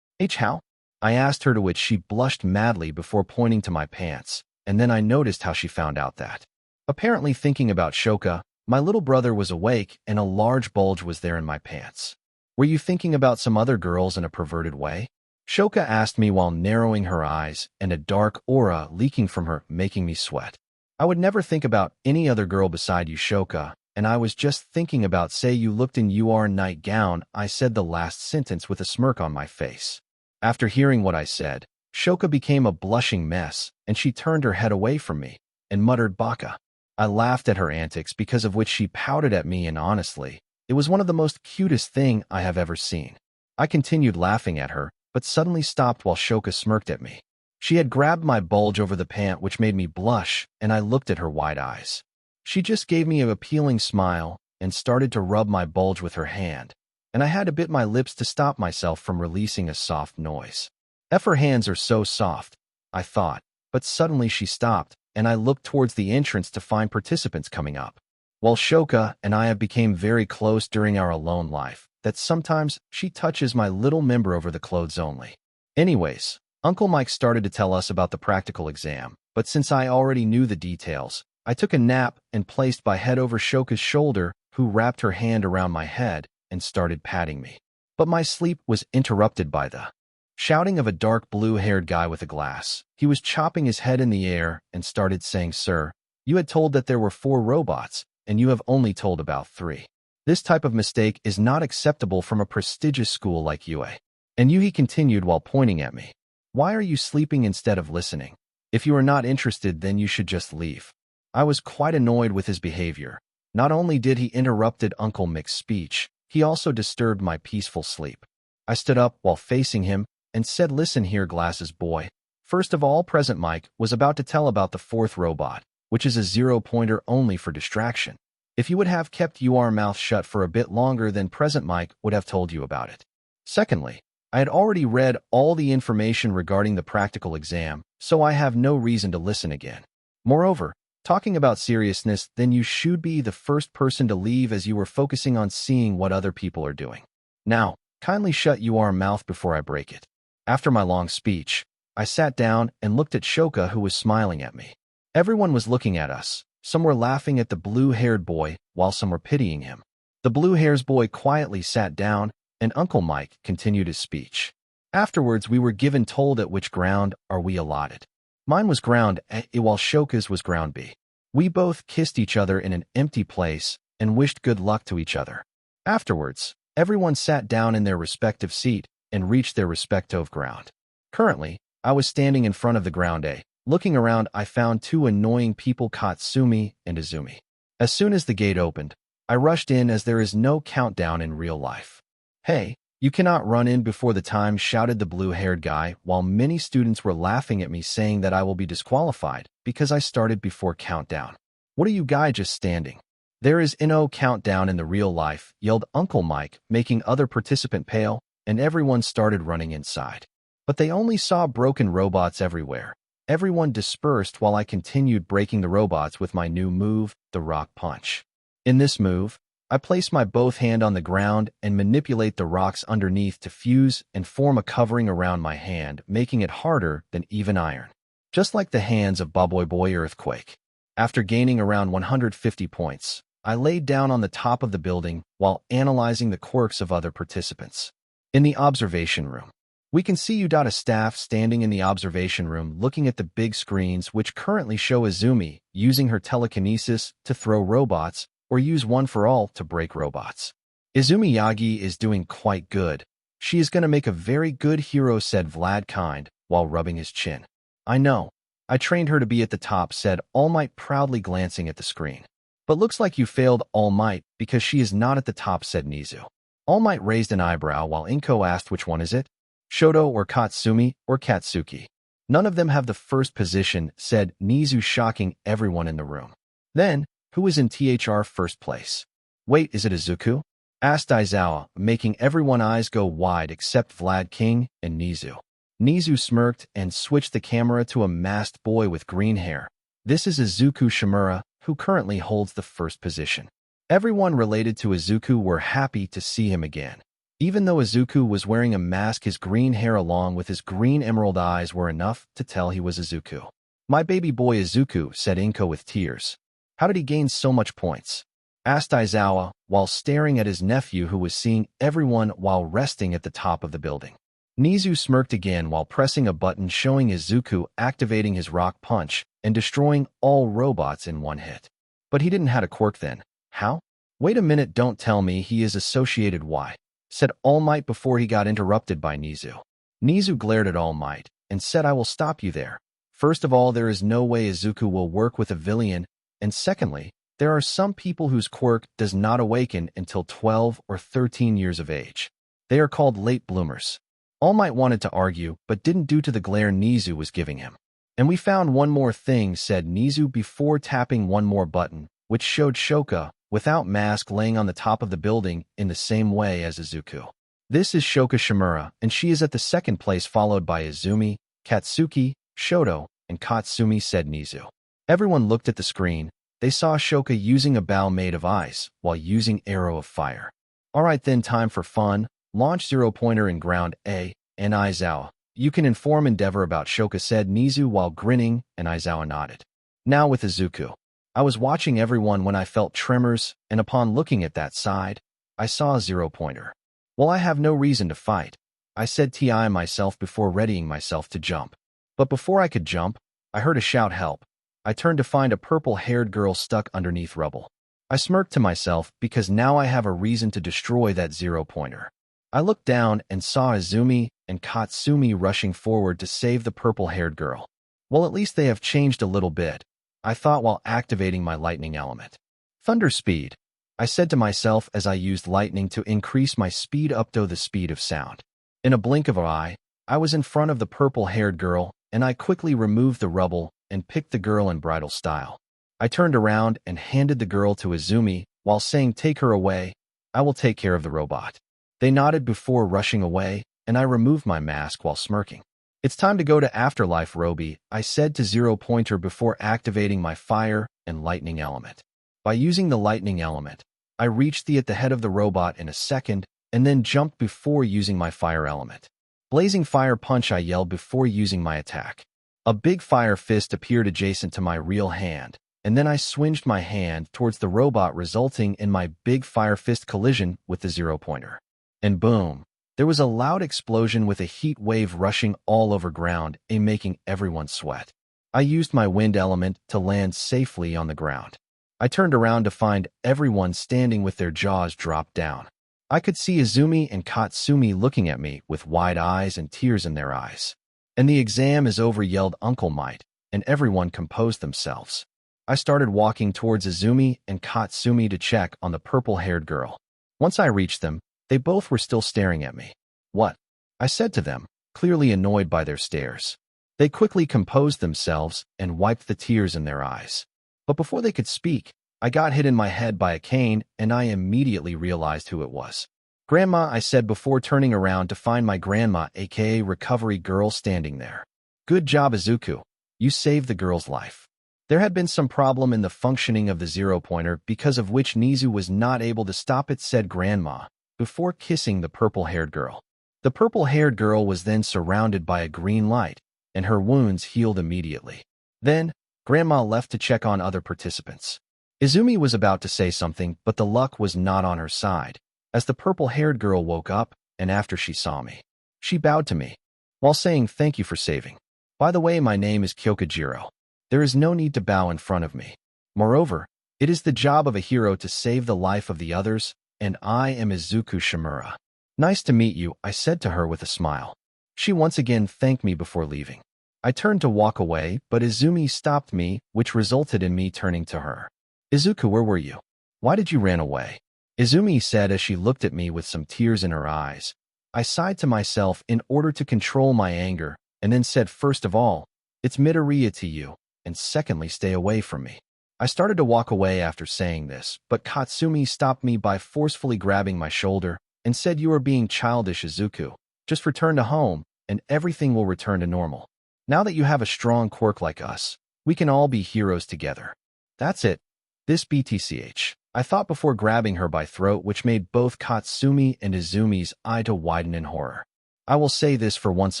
How? I asked her, to which she blushed madly before pointing to my pants, and then I noticed how she found out that. Apparently thinking about Shoka, my little brother was awake and a large bulge was there in my pants. "Were you thinking about some other girls in a perverted way?" Shoka asked me while narrowing her eyes and a dark aura leaking from her, making me sweat. "I would never think about any other girl beside you, Shoka, and I was just thinking about say you looked in your nightgown," I said the last sentence with a smirk on my face. After hearing what I said, Shoka became a blushing mess, and she turned her head away from me and muttered, "Baka." I laughed at her antics, because of which she pouted at me, and honestly, it was one of the most cutest thing I have ever seen. I continued laughing at her, but suddenly stopped while Shoka smirked at me. She had grabbed my bulge over the pant, which made me blush, and I looked at her wide eyes. She just gave me an appealing smile and started to rub my bulge with her hand, and I had to bit my lips to stop myself from releasing a soft noise. Her hands are so soft, I thought, but suddenly she stopped, and I looked towards the entrance to find participants coming up. While Shoka and I have become very close during our alone life, that sometimes she touches my little member over the clothes only. Anyways, Uncle Mike started to tell us about the practical exam, but since I already knew the details, I took a nap and placed my head over Shoka's shoulder, who wrapped her hand around my head and started patting me. But my sleep was interrupted by the shouting of a dark blue-haired guy with a glass. He was chopping his head in the air and started saying, "Sir, you had told that there were 4 robots, and you have only told about 3. This type of mistake is not acceptable from a prestigious school like UA." And he continued while pointing at me. "Why are you sleeping instead of listening? If you are not interested, then you should just leave." I was quite annoyed with his behavior. Not only did he interrupted Uncle Mick's speech, he also disturbed my peaceful sleep. I stood up while facing him and said, "Listen here, glasses boy. First of all, Present Mike was about to tell about the 4th robot, which is a 0-pointer only for distraction. If you would have kept your mouth shut for a bit longer, then Present Mike would have told you about it. Secondly, I had already read all the information regarding the practical exam, so I have no reason to listen again. Moreover, talking about seriousness, then you should be the first person to leave as you were focusing on seeing what other people are doing. Now, kindly shut your mouth before I break it." After my long speech, I sat down and looked at Shoka, who was smiling at me. Everyone was looking at us. Some were laughing at the blue-haired boy, while some were pitying him. The blue-haired boy quietly sat down, and Uncle Mike continued his speech. Afterwards, we were given told at which ground are we allotted. Mine was ground A, while Shoka's was ground B. We both kissed each other in an empty place and wished good luck to each other. Afterwards, everyone sat down in their respective seat and reached their respective ground. Currently, I was standing in front of the ground A. Looking around, I found 2 annoying people, Katsumi and Izumi. As soon as the gate opened, I rushed in as there is no countdown in real life. "Hey, you cannot run in before the time," shouted the blue-haired guy, while many students were laughing at me, saying that I will be disqualified because I started before countdown. "What are you guys just standing? There is no countdown in the real life," yelled Uncle Mike, making other participant pale, and everyone started running inside. But they only saw broken robots everywhere. Everyone dispersed while I continued breaking the robots with my new move, the Rock Punch. In this move, I place my both hand on the ground and manipulate the rocks underneath to fuse and form a covering around my hand, making it harder than even iron. Just like the hands of Boy Earthquake. After gaining around 150 points, I laid down on the top of the building while analyzing the quirks of other participants. In the observation room, we can see a staff standing in the observation room looking at the big screens, which currently show Izumi using her telekinesis to throw robots or use One for All to break robots. "Izumi Yagi is doing quite good. She is going to make a very good hero," said Vlad Kind while rubbing his chin. "I know. I trained her to be at the top," said All Might, proudly glancing at the screen. "But looks like you failed, All Might, because she is not at the top," said Nizu. All Might raised an eyebrow while Inko asked, "Which one is it? Shoto or Katsumi or Katsuki?" "None of them have the first position," said Nizu, shocking everyone in the room. "Then, who is in THR first place?" "Wait, is it Izuku?" asked Aizawa, making everyone's eyes go wide except Vlad King and Nizu. Nizu smirked and switched the camera to a masked boy with green hair. "This is Izuku Shimura, who currently holds the first position." Everyone related to Izuku were happy to see him again. Even though Izuku was wearing a mask, his green hair along with his green emerald eyes were enough to tell he was Izuku. "My baby boy Izuku," said Inko with tears. "How did he gain so much points?" asked Aizawa while staring at his nephew, who was seeing everyone while resting at the top of the building. Nizu smirked again while pressing a button showing Izuku activating his rock punch and destroying all robots in one hit. "But he didn't have a quirk then. How?" "Wait a minute, don't tell me he is associated. Why?" said All Might before he got interrupted by Nizu. Nizu glared at All Might and said, "I will stop you there. First of all, there is no way Izuku will work with a villain, and secondly, there are some people whose quirk does not awaken until 12 or 13 years of age. They are called late bloomers." All Might wanted to argue, but didn't due to the glare Nizu was giving him. "And we found one more thing," said Nizu before tapping one more button, which showed Shoka, without mask, laying on the top of the building in the same way as Izuku. This is Shoka Shimura, and she is at the second place, followed by Izumi, Katsuki, Shoto, and Katsumi, said Nizu. Everyone looked at the screen. They saw Shoka using a bow made of ice while using arrow of fire. Alright then, time for fun. Launch 0-pointer in ground A, and Aizawa. You can inform Endeavor about Shoka, said Nizu while grinning, and Aizawa nodded. Now with Izuku. I was watching everyone when I felt tremors, and upon looking at that side, I saw a 0-pointer. Well, I have no reason to fight, I said to myself before readying myself to jump. But before I could jump, I heard a shout, help. I turned to find a purple-haired girl stuck underneath rubble. I smirked to myself because now I have a reason to destroy that 0-pointer. I looked down and saw Izumi and Katsumi rushing forward to save the purple-haired girl. Well, at least they have changed a little bit, I thought while activating my lightning element. Thunder speed, I said to myself as I used lightning to increase my speed up to the speed of sound. In a blink of an eye, I was in front of the purple-haired girl, and I quickly removed the rubble and picked the girl in bridal style. I turned around and handed the girl to Izumi while saying, take her away, I will take care of the robot. They nodded before rushing away, and I removed my mask while smirking. It's time to go to Afterlife, Roby, I said to 0-pointer before activating my fire and lightning element. By using the lightning element, I reached at the head of the robot in a second, and then jumped before using my fire element. Blazing fire punch, I yelled before using my attack. A big fire fist appeared adjacent to my real hand, and then I swinged my hand towards the robot, resulting in my big fire fist collision with the 0-pointer. And boom! There was a loud explosion with a heat wave rushing all over ground and making everyone sweat. I used my wind element to land safely on the ground. I turned around to find everyone standing with their jaws dropped down. I could see Izumi and Katsumi looking at me with wide eyes and tears in their eyes. And the exam is over, yelled Uncle Might, and everyone composed themselves. I started walking towards Izumi and Katsumi to check on the purple-haired girl. Once I reached them, they both were still staring at me. What? I said to them, clearly annoyed by their stares. They quickly composed themselves and wiped the tears in their eyes. But before they could speak, I got hit in my head by a cane, and I immediately realized who it was. Grandma, I said before turning around to find my grandma, aka Recovery Girl, standing there. Good job, Izuku. You saved the girl's life. There had been some problem in the functioning of the 0-pointer, because of which Nizu was not able to stop it, said Grandma, before kissing the purple-haired girl. The purple-haired girl was then surrounded by a green light, and her wounds healed immediately. Then, Grandma left to check on other participants. Izumi was about to say something, but the luck was not on her side, as the purple-haired girl woke up, and after she saw me, she bowed to me, while saying thank you for saving. By the way, my name is Kyokujiro. There is no need to bow in front of me. Moreover, it is the job of a hero to save the life of the others, and I am Izuku Shimura. Nice to meet you, I said to her with a smile. She once again thanked me before leaving. I turned to walk away, but Izumi stopped me, which resulted in me turning to her. Izuku, where were you? Why did you run away? Izumi said as she looked at me with some tears in her eyes. I sighed to myself in order to control my anger, and then said, first of all, it's Midoriya to you, and secondly, stay away from me. I started to walk away after saying this, but Katsumi stopped me by forcefully grabbing my shoulder and said, you are being childish, Izuku. Just return to home, and everything will return to normal. Now that you have a strong quirk like us, we can all be heroes together. That's it. This BTCH, I thought before grabbing her by throat, which made both Katsumi and Izumi's eye to widen in horror. I will say this for once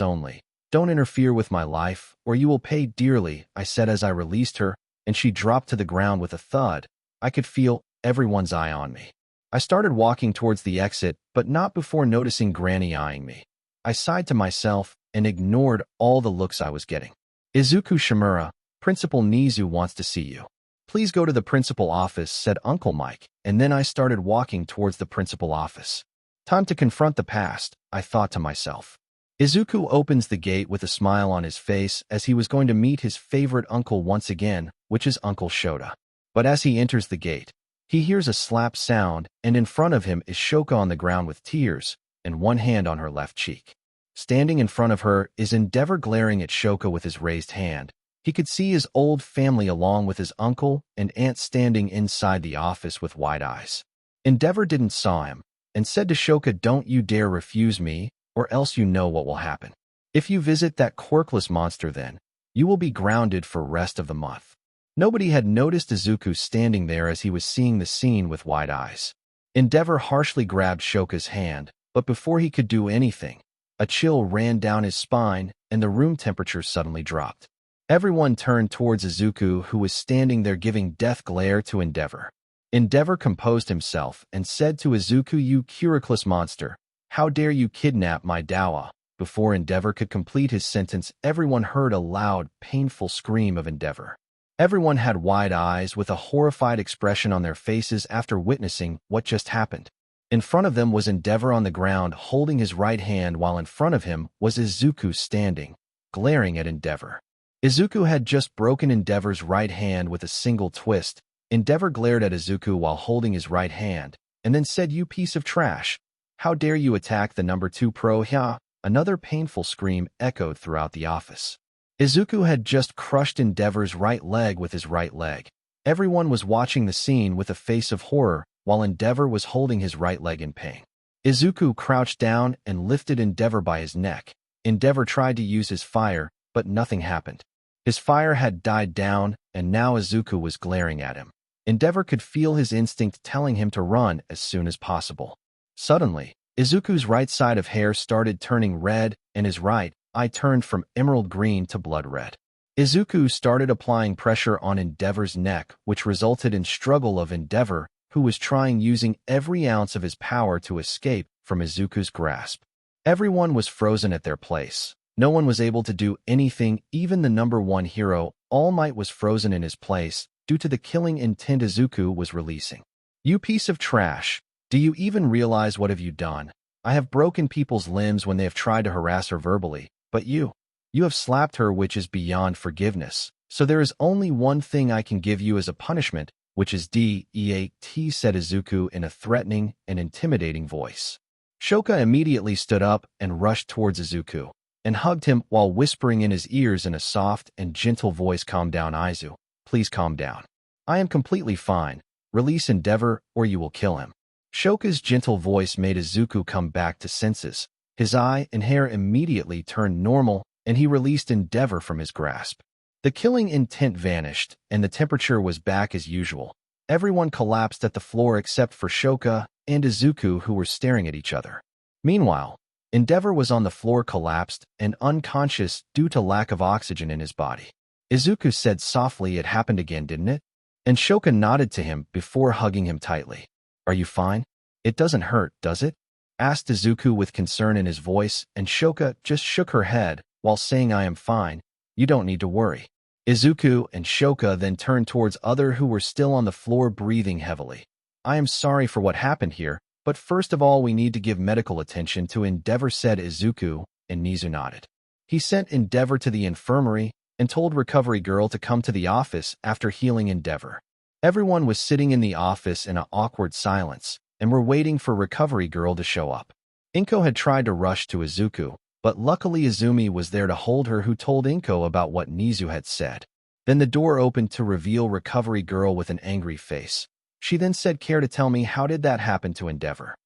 only. Don't interfere with my life, or you will pay dearly, I said as I released her, and she dropped to the ground with a thud. I could feel everyone's eye on me. I started walking towards the exit, but not before noticing Granny eyeing me. I sighed to myself and ignored all the looks I was getting. Izuku Shimura, Principal Nizu wants to see you. Please go to the principal office, said Uncle Mike, and then I started walking towards the principal office. Time to confront the past, I thought to myself. Izuku opens the gate with a smile on his face as he was going to meet his favorite uncle once again, which is Uncle Shota. But as he enters the gate, he hears a slap sound, and in front of him is Shoka on the ground with tears, and one hand on her left cheek. Standing in front of her is Endeavor glaring at Shoka with his raised hand. He could see his old family along with his uncle and aunt standing inside the office with wide eyes. Endeavor didn't saw him and said to Shoka, "Don't you dare refuse me, or else you know what will happen. If you visit that quirkless monster then, you will be grounded for rest of the month." Nobody had noticed Izuku standing there as he was seeing the scene with wide eyes. Endeavor harshly grabbed Shoka's hand, but before he could do anything, a chill ran down his spine and the room temperature suddenly dropped. Everyone turned towards Izuku, who was standing there giving death glare to Endeavor. Endeavor composed himself and said to Izuku, "You quirkless monster, how dare you kidnap my Dawa?" Before Endeavor could complete his sentence, everyone heard a loud, painful scream of Endeavor. Everyone had wide eyes with a horrified expression on their faces after witnessing what just happened. In front of them was Endeavor on the ground holding his right hand, while in front of him was Izuku standing, glaring at Endeavor. Izuku had just broken Endeavor's right hand with a single twist. Endeavor glared at Izuku while holding his right hand, and then said, "You piece of trash. How dare you attack the number 2 pro?" "Yeah." Another painful scream echoed throughout the office. Izuku had just crushed Endeavor's right leg with his right leg. Everyone was watching the scene with a face of horror, while Endeavor was holding his right leg in pain. Izuku crouched down and lifted Endeavor by his neck. Endeavor tried to use his fire, but nothing happened. His fire had died down, and now Izuku was glaring at him. Endeavor could feel his instinct telling him to run as soon as possible. Suddenly, Izuku's right side of hair started turning red, and his right eye turned from emerald green to blood red. Izuku started applying pressure on Endeavor's neck, which resulted in struggle of Endeavor, who was trying using every ounce of his power to escape from Izuku's grasp. Everyone was frozen at their place. No one was able to do anything, even the number 1 hero, All Might, was frozen in his place due to the killing intent Izuku was releasing. "You piece of trash. Do you even realize what have you done? I have broken people's limbs when they have tried to harass her verbally, but you have slapped her, which is beyond forgiveness. So there is only one thing I can give you as a punishment, which is death," said Izuku in a threatening and intimidating voice. Shoka immediately stood up and rushed towards Izuku and hugged him while whispering in his ears in a soft and gentle voice, "Calm down, Izu. Please calm down. I am completely fine. Release Endeavor or you will kill him." Shoka's gentle voice made Izuku come back to senses. His eye and hair immediately turned normal, and he released Endeavor from his grasp. The killing intent vanished, and the temperature was back as usual. Everyone collapsed at the floor except for Shoka and Izuku, who were staring at each other. Meanwhile, Endeavor was on the floor, collapsed and unconscious due to lack of oxygen in his body. Izuku said softly, "It happened again, didn't it?" And Shoka nodded to him before hugging him tightly. "Are you fine? It doesn't hurt, does it?" asked Izuku with concern in his voice, and Shoka just shook her head while saying, "I am fine. You don't need to worry." Izuku and Shoka then turned towards others who were still on the floor breathing heavily. "I am sorry for what happened here, but first of all we need to give medical attention to Endeavor," said Izuku, and Nizu nodded. He sent Endeavor to the infirmary and told Recovery Girl to come to the office after healing Endeavor. Everyone was sitting in the office in an awkward silence and were waiting for Recovery Girl to show up. Inko had tried to rush to Izuku, but luckily Izumi was there to hold her, who told Inko about what Nizu had said. Then the door opened to reveal Recovery Girl with an angry face. She then said, "Care to tell me how did that happen to Endeavor?"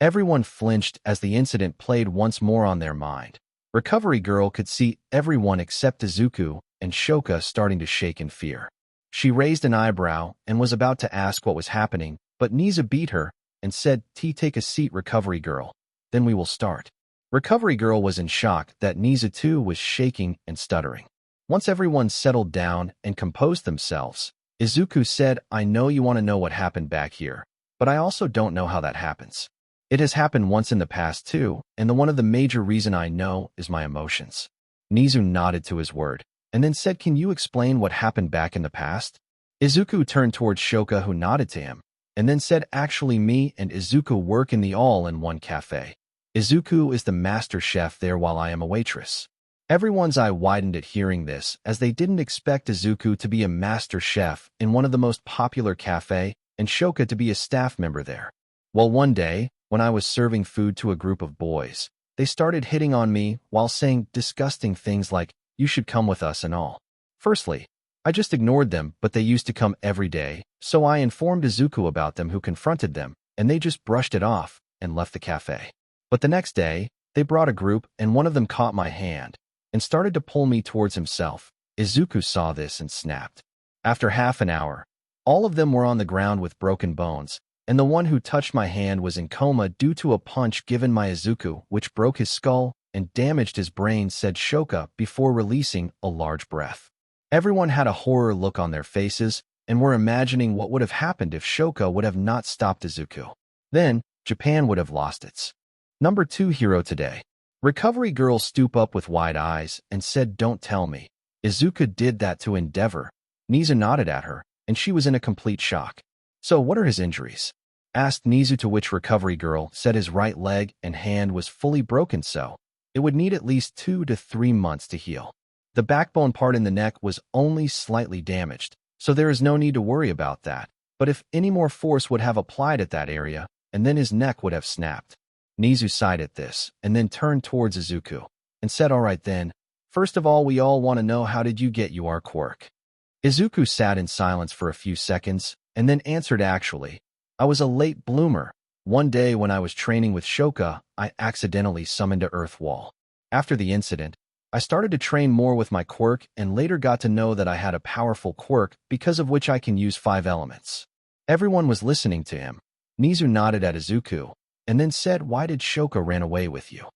Everyone flinched as the incident played once more on their mind. Recovery Girl could see everyone except Izuku and Shoka starting to shake in fear. She raised an eyebrow and was about to ask what was happening, but Nizu beat her and said, "Take a seat, Recovery Girl. Then we will start." Recovery Girl was in shock that Nizu too was shaking and stuttering. Once everyone settled down and composed themselves, Izuku said, "I know you want to know what happened back here, but I also don't know how that happens. It has happened once in the past too, and one of the major reason I know is my emotions." Nizu nodded to his word, and then said, "Can you explain what happened back in the past?" Izuku turned towards Shoka, who nodded to him, and then said, "Actually, me and Izuku work in the all-in-one cafe. Izuku is the master chef there while I am a waitress." Everyone's eye widened at hearing this, as they didn't expect Izuku to be a master chef in one of the most popular cafe and Shoka to be a staff member there. Well, one day, when I was serving food to a group of boys, they started hitting on me while saying disgusting things like, "You should come with us," and all. Firstly, I just ignored them, but they used to come every day, so I informed Izuku about them, who confronted them, and they just brushed it off and left the cafe. But the next day, they brought a group, and one of them caught my hand and started to pull me towards himself. Izuku saw this and snapped. After half an hour, all of them were on the ground with broken bones, and the one who touched my hand was in coma due to a punch given by Izuku, which broke his skull and damaged his brain, said Shoka before releasing a large breath. Everyone had a horror look on their faces and were imagining what would have happened if Shoka would have not stopped Izuku. Then, Japan would have lost its number 2 hero today. Recovery Girl stooped up with wide eyes and said, "Don't tell me Izuku did that to Endeavor." Nizu nodded at her, and she was in a complete shock. "So what are his injuries?" asked Nizu, to which Recovery Girl said his right leg and hand was fully broken, so it would need at least 2 to 3 months to heal. The backbone part in the neck was only slightly damaged, so there is no need to worry about that. But if any more force would have applied at that area, and then his neck would have snapped. Nizu sighed at this, and then turned towards Izuku, and said, "All right then, first of all we all want to know, how did you get your quirk?" Izuku sat in silence for a few seconds, and then answered, "Actually, I was a late bloomer. One day when I was training with Shoka, I accidentally summoned a earth wall. After the incident, I started to train more with my quirk and later got to know that I had a powerful quirk because of which I can use 5 elements." Everyone was listening to him. Nizu nodded at Izuku, and then said, "Why did Shoka ran away with you?"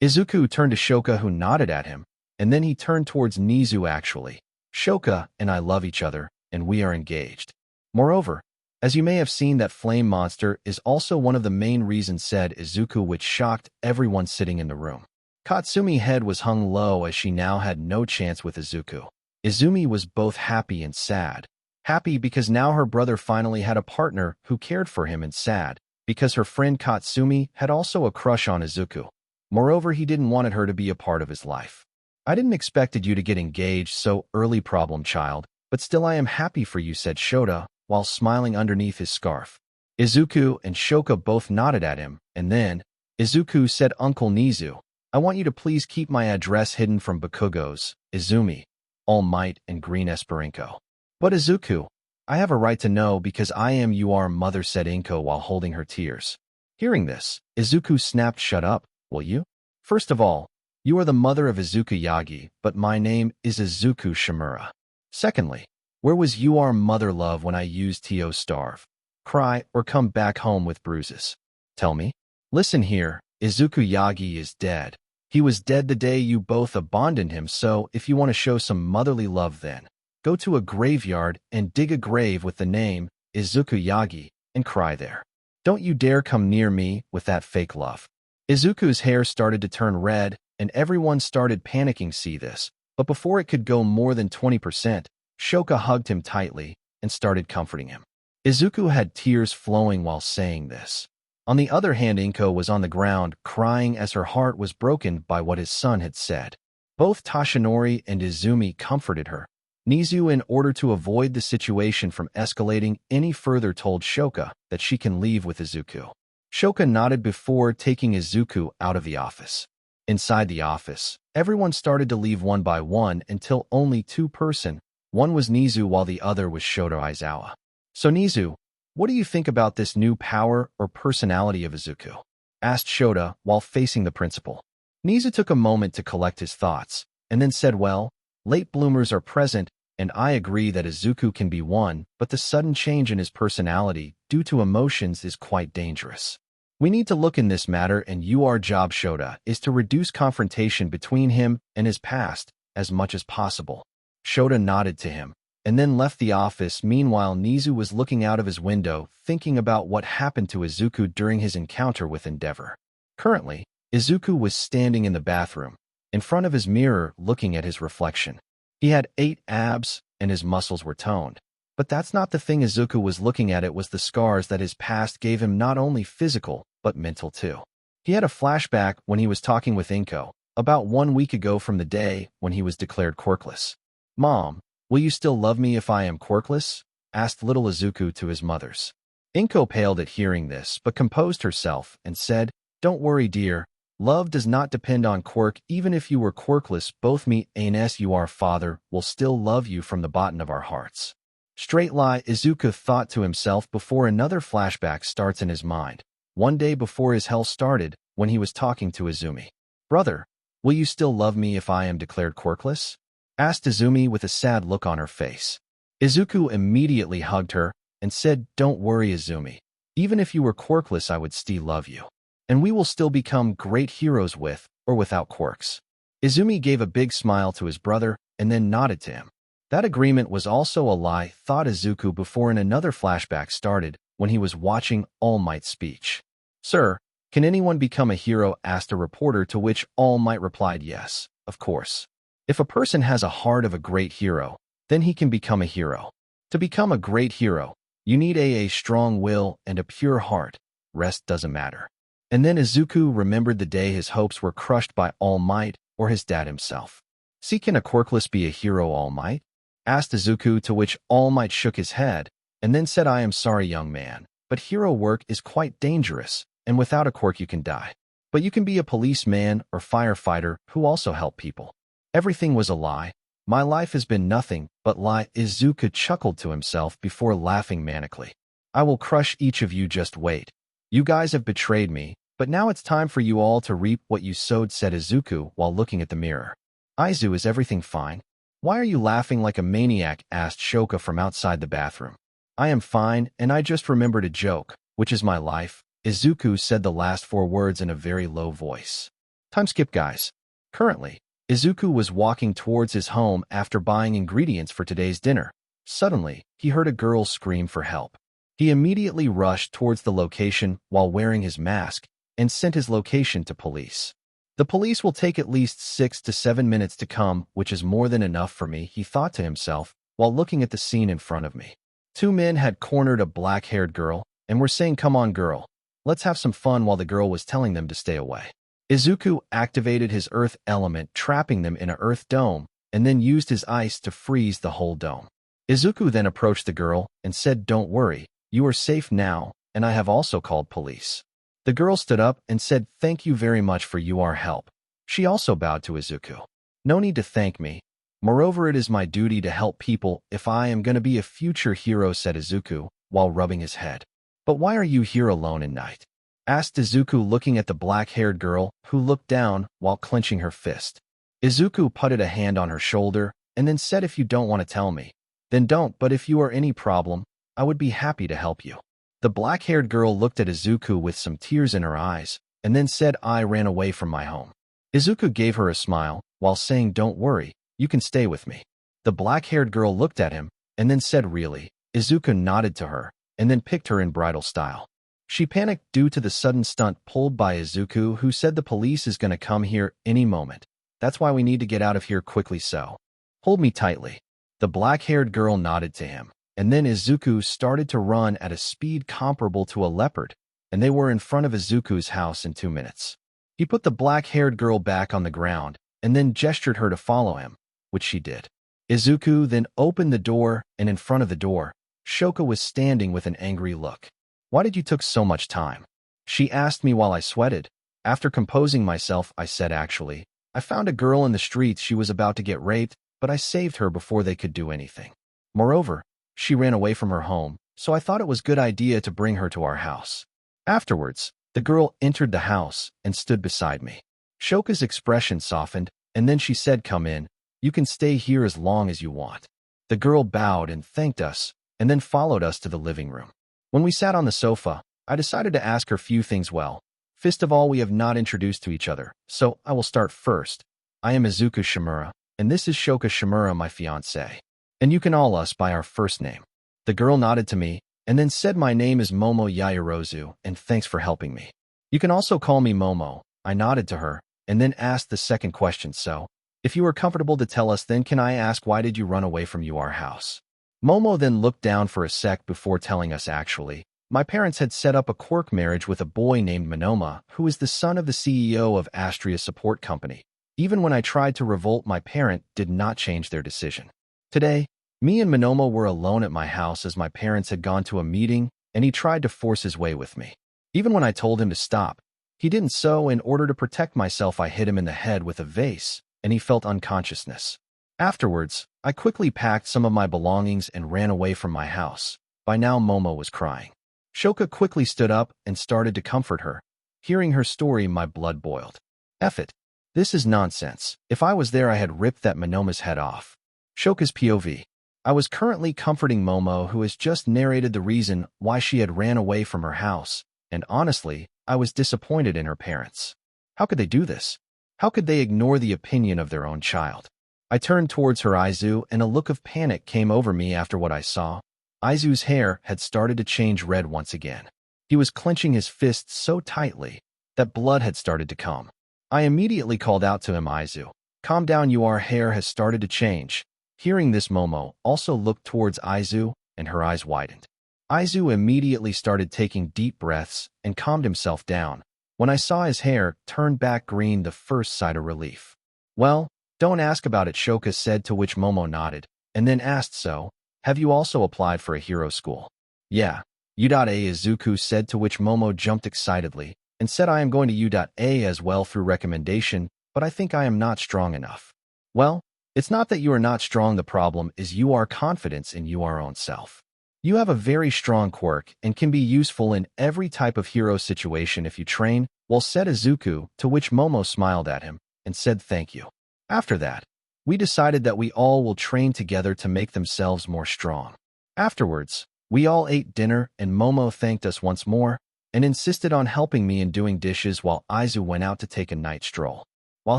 Izuku turned to Shoka, who nodded at him, and then he turned towards Nizu. "Actually, Shoka and I love each other, and we are engaged. Moreover, as you may have seen, that flame monster is also one of the main reasons," said Izuku, which shocked everyone sitting in the room. Katsumi's head was hung low as she now had no chance with Izuku. Izumi was both happy and sad. Happy because now her brother finally had a partner who cared for him, and sad because her friend Katsumi had also a crush on Izuku. Moreover, he didn't want her to be a part of his life. "I didn't expected you to get engaged so early, problem child, but still I am happy for you," said Shota, while smiling underneath his scarf. Izuku and Shoka both nodded at him, and then Izuku said, "Uncle Nizu, I want you to please keep my address hidden from Bakugo's, Izumi, All Might, and Green Esperanto." "But Izuku, I have a right to know because I am your mother," said Inko while holding her tears. Hearing this, Izuku snapped, "Shut up, will you? First of all, you are the mother of Izuku Yagi, but my name is Izuku Shimura. Secondly, where was your mother, love, when I used to starve, cry, or come back home with bruises? Tell me." "Listen here, Izuku Yagi is dead. He was dead the day you both abandoned him, so if you want to show some motherly love, then go to a graveyard and dig a grave with the name Izuku Yagi and cry there. Don't you dare come near me with that fake love." Izuku's hair started to turn red, and everyone started panicking. See this, but before it could go more than 20%, Shoka hugged him tightly and started comforting him. Izuku had tears flowing while saying this. On the other hand, Inko was on the ground crying as her heart was broken by what his son had said. Both Toshinori and Izumi comforted her. Nizu, in order to avoid the situation from escalating any further, told Shoka that she can leave with Izuku. Shoka nodded before taking Izuku out of the office. Inside the office, everyone started to leave one by one until only 2 persons. One was Nizu while the other was Shota Aizawa. "So Nizu, what do you think about this new power or personality of Izuku?" asked Shota while facing the principal. Nizu took a moment to collect his thoughts, and then said, "Well, late bloomers are present, and I agree that Izuku can be one, but the sudden change in his personality due to emotions is quite dangerous. We need to look in this matter, and your job, Shota, is to reduce confrontation between him and his past as much as possible." Shota nodded to him, and then left the office. Meanwhile, Nizu was looking out of his window, thinking about what happened to Izuku during his encounter with Endeavor. Currently, Izuku was standing in the bathroom, in front of his mirror, looking at his reflection. He had 8 abs, and his muscles were toned. But that's not the thing Izuku was looking at. It was the scars that his past gave him, not only physical, but mental too. He had a flashback when he was talking with Inko, about 1 week ago from the day when he was declared quirkless. "Mom, will you still love me if I am quirkless?" asked little Izuku to his mother's. Inko paled at hearing this, but composed herself and said, "Don't worry, dear, Love does not depend on quirk. Even if you were quirkless, both me and your father will still love you from the bottom of our hearts. Straight lie, Izuku thought to himself before another flashback starts in his mind. One day before his hell started, when he was talking to Izumi. Brother, will you still love me if I am declared quirkless? Asked Izumi with a sad look on her face. Izuku immediately hugged her and said, Don't worry, Izumi. Even if you were quirkless, I would still love you. And we will still become great heroes with or without quirks. Izumi gave a big smile to his brother and then nodded to him. That agreement was also a lie, thought Izuku before another flashback started when he was watching All Might's speech. Sir, can anyone become a hero? Asked a reporter, to which All Might replied, yes, of course. If a person has a heart of a great hero, then he can become a hero. To become a great hero, you need a strong will and a pure heart. Rest doesn't matter. And then Izuku remembered the day his hopes were crushed by All Might or his dad himself. See, can a quirkless be a hero, All Might? Asked Izuku, to which All Might shook his head and then said, I am sorry, young man, but hero work is quite dangerous, and without a quirk you can die. But you can be a policeman or firefighter who also help people. Everything was a lie. My life has been nothing but lie. Izuku chuckled to himself before laughing manically. I will crush each of you, just wait. You guys have betrayed me, but now it's time for you all to reap what you sowed, said Izuku while looking at the mirror. Aizu, is everything fine? Why are you laughing like a maniac? Asked Shoka from outside the bathroom. I am fine, and I just remembered a joke, which is my life. Izuku said the last 4 words in a very low voice. Time skip, guys. Currently, Izuku was walking towards his home after buying ingredients for today's dinner. Suddenly, he heard a girl scream for help. He immediately rushed towards the location while wearing his mask and sent his location to police. The police will take at least 6 to 7 minutes to come, which is more than enough for me, he thought to himself while looking at the scene in front of me. 2 men had cornered a black-haired girl and were saying, come on, girl, let's have some fun, while the girl was telling them to stay away. Izuku activated his earth element, trapping them in an earth dome, and then used his ice to freeze the whole dome. Izuku then approached the girl and said, don't worry, you are safe now, and I have also called police. The girl stood up and said, thank you very much for your help. She also bowed to Izuku. No need to thank me. Moreover, it is my duty to help people if I am going to be a future hero, said Izuku while rubbing his head. But why are you here alone at night? Asked Izuku, looking at the black-haired girl who looked down while clenching her fist. Izuku putted a hand on her shoulder and then said, if you don't want to tell me, then don't, but if you are any problem, I would be happy to help you. The black-haired girl looked at Izuku with some tears in her eyes and then said, I ran away from my home. Izuku gave her a smile while saying, don't worry, you can stay with me. The black-haired girl looked at him and then said, really? Izuku nodded to her and then picked her in bridal style. She panicked due to the sudden stunt pulled by Izuku, who said the police is going to come here any moment. That's why we need to get out of here quickly, so hold me tightly. The black-haired girl nodded to him, and then Izuku started to run at a speed comparable to a leopard, and they were in front of Izuku's house in 2 minutes. He put the black-haired girl back on the ground and then gestured her to follow him, which she did. Izuku then opened the door, and in front of the door, Shoka was standing with an angry look. Why did you took so much time? She asked me while I sweated. After composing myself, I said, actually, I found a girl in the streets. She was about to get raped, but I saved her before they could do anything. Moreover, she ran away from her home, so I thought it was a good idea to bring her to our house. Afterwards, the girl entered the house and stood beside me. Shoka's expression softened, and then she said, come in. You can stay here as long as you want. The girl bowed and thanked us, and then followed us to the living room. When we sat on the sofa, I decided to ask her few things. Well, first of all, we have not introduced to each other, so I will start first. I am Izuku Shimura, and this is Shoka Shimura, my fiancé. And you can call us by our first name. The girl nodded to me, and then said, my name is Momo Yaoyorozu, and thanks for helping me. You can also call me Momo. I nodded to her, and then asked the second question, so if you are comfortable to tell us, then can I ask, why did you run away from your house? Momo then looked down for a sec before telling us, actually, my parents had set up a quirk marriage with a boy named Monoma, who is the son of the CEO of Astria Support Company. Even when I tried to revolt, my parent did not change their decision. Today, me and Monoma were alone at my house as my parents had gone to a meeting, and he tried to force his way with me. Even when I told him to stop, He didn't, so in order to protect myself I hit him in the head with a vase, and he felt unconsciousness. Afterwards, I quickly packed some of my belongings and ran away from my house. By now Momo was crying. Shoka quickly stood up and started to comfort her. Hearing her story, my blood boiled. F it. This is nonsense. If I was there I had ripped that Monoma's head off. Shoka's POV. I was currently comforting Momo, who has just narrated the reason why she had ran away from her house, and honestly, I was disappointed in her parents. How could they do this? How could they ignore the opinion of their own child? I turned towards her Aizu, and a look of panic came over me after what I saw. Aizu's hair had started to change red once again. He was clenching his fists so tightly that blood had started to come. I immediately called out to him, Aizu, calm down, your hair has started to change. Hearing this, Momo also looked towards Aizu, and her eyes widened. Aizu immediately started taking deep breaths and calmed himself down. When I saw his hair turn back green, the first sigh of relief. Well, don't ask about it, Shoka said, to which Momo nodded, and then asked, so, have you also applied for a hero school? Yeah. U.A Izuku said, to which Momo jumped excitedly and said, I am going to U.A as well through recommendation, but I think I am not strong enough. Well, it's not that you are not strong, the problem is you are confidence in your own self. You have a very strong quirk and can be useful in every type of hero situation if you train, well said Izuku, to which Momo smiled at him and said thank you. After that, we decided that we all will train together to make themselves more strong. Afterwards, we all ate dinner and Momo thanked us once more and insisted on helping me in doing dishes while Aizu went out to take a night stroll. While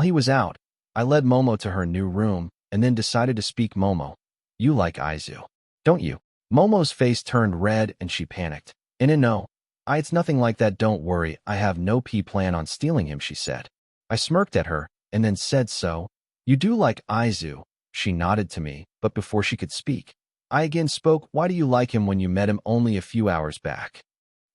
he was out, I led Momo to her new room and then decided to speak. Momo, you like Aizu, don't you? Momo's face turned red and she panicked. No, it's nothing like that, don't worry, I have no plan on stealing him, she said. I smirked at her and then said, so, you do like Aizu? She nodded to me, but before she could speak, I again spoke, why do you like him when you met him only a few hours back?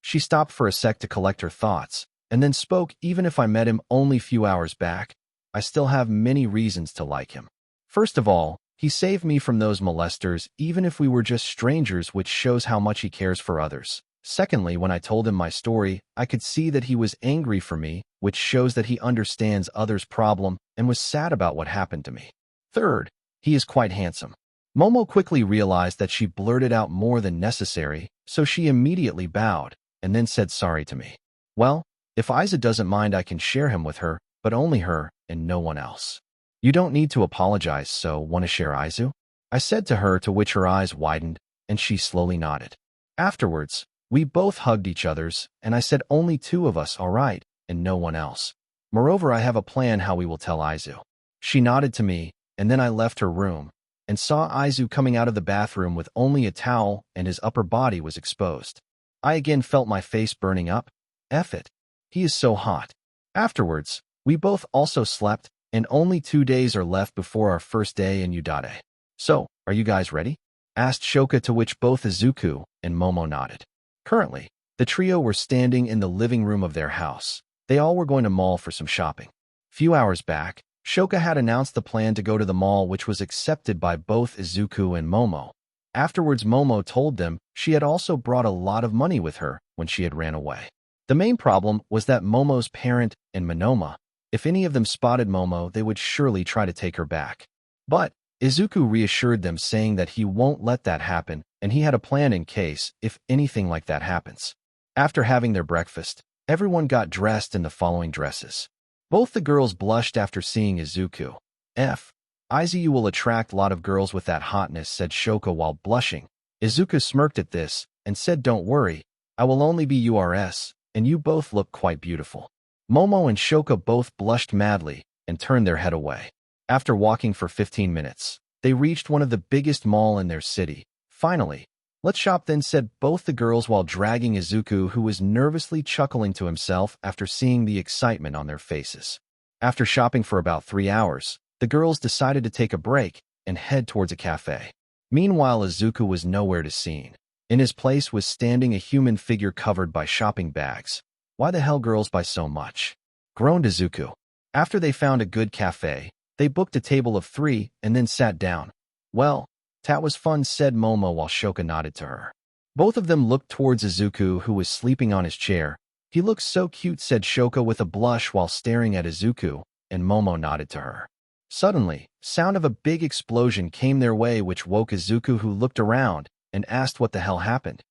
She stopped for a sec to collect her thoughts, and then spoke, even if I met him only few hours back, I still have many reasons to like him. First of all, he saved me from those molesters, even if we were just strangers, which shows how much he cares for others. Secondly, when I told him my story, I could see that he was angry for me, which shows that he understands others' problem and was sad about what happened to me. Third, he is quite handsome. Momo quickly realized that she blurted out more than necessary, so she immediately bowed and then said sorry to me. Well, if Aizu doesn't mind, I can share him with her, but only her and no one else. You don't need to apologize, so want to share Aizu? I said to her, to which her eyes widened and she slowly nodded. Afterwards, we both hugged each other's, and I said only two of us, all right, and no one else. Moreover, I have a plan how we will tell Aizu. She nodded to me, and then I left her room and saw Aizu coming out of the bathroom with only a towel and his upper body was exposed. I again felt my face burning up. F it. He is so hot. Afterwards, we both also slept, and only 2 days are left before our first day in U.A. So, are you guys ready? Asked Shoka, to which both Izuku and Momo nodded. Currently, the trio were standing in the living room of their house. They all were going to mall for some shopping. Few hours back, Shoka had announced the plan to go to the mall, which was accepted by both Izuku and Momo. Afterwards, Momo told them she had also brought a lot of money with her when she had ran away. The main problem was that Momo's parent and Monoma, if any of them spotted Momo, they would surely try to take her back. But Izuku reassured them, saying that he won't let that happen, and he had a plan in case if anything like that happens. After having their breakfast, everyone got dressed in the following dresses. Both the girls blushed after seeing Izuku. Aizu will attract a lot of girls with that hotness, said Shoka while blushing. Izuku smirked at this and said, don't worry, I will only be yours, and you both look quite beautiful. Momo and Shoka both blushed madly and turned their head away. After walking for 15 minutes, they reached one of the biggest mall in their city. Finally, let's shop then, said both the girls while dragging Izuku, who was nervously chuckling to himself after seeing the excitement on their faces. After shopping for about 3 hours, the girls decided to take a break and head towards a cafe. Meanwhile, Izuku was nowhere to be seen. In his place was standing a human figure covered by shopping bags. Why the hell girls buy so much? Groaned Izuku. After they found a good cafe, they booked a table of 3 and then sat down. Well, that was fun, said Momo while Shoka nodded to her. Both of them looked towards Izuku, who was sleeping on his chair. He looks so cute, said Shoko with a blush while staring at Izuku, and Momo nodded to her. Suddenly, sound of a big explosion came their way which woke Izuku, who looked around and asked what the hell happened.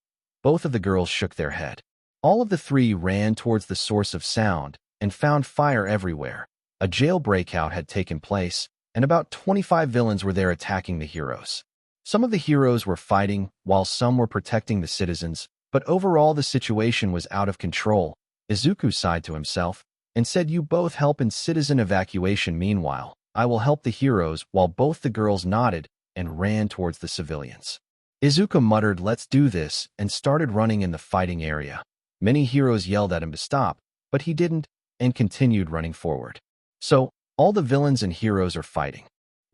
Both of the girls shook their head. All of the three ran towards the source of sound and found fire everywhere. A jailbreakout had taken place, and about 25 villains were there attacking the heroes. Some of the heroes were fighting, while some were protecting the citizens, but overall the situation was out of control. Izuku sighed to himself and said, "You both help in citizen evacuation. Meanwhile, I will help the heroes," while both the girls nodded and ran towards the civilians. Izuku muttered, "Let's do this," and started running in the fighting area. Many heroes yelled at him to stop, but he didn't and continued running forward. So, all the villains and heroes are fighting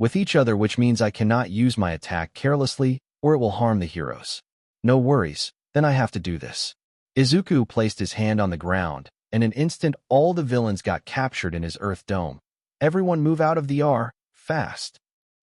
with each other, which means I cannot use my attack carelessly or it will harm the heroes. No worries, then I have to do this. Izuku placed his hand on the ground, and in an instant all the villains got captured in his earth dome. "Everyone move out of the R, fast,"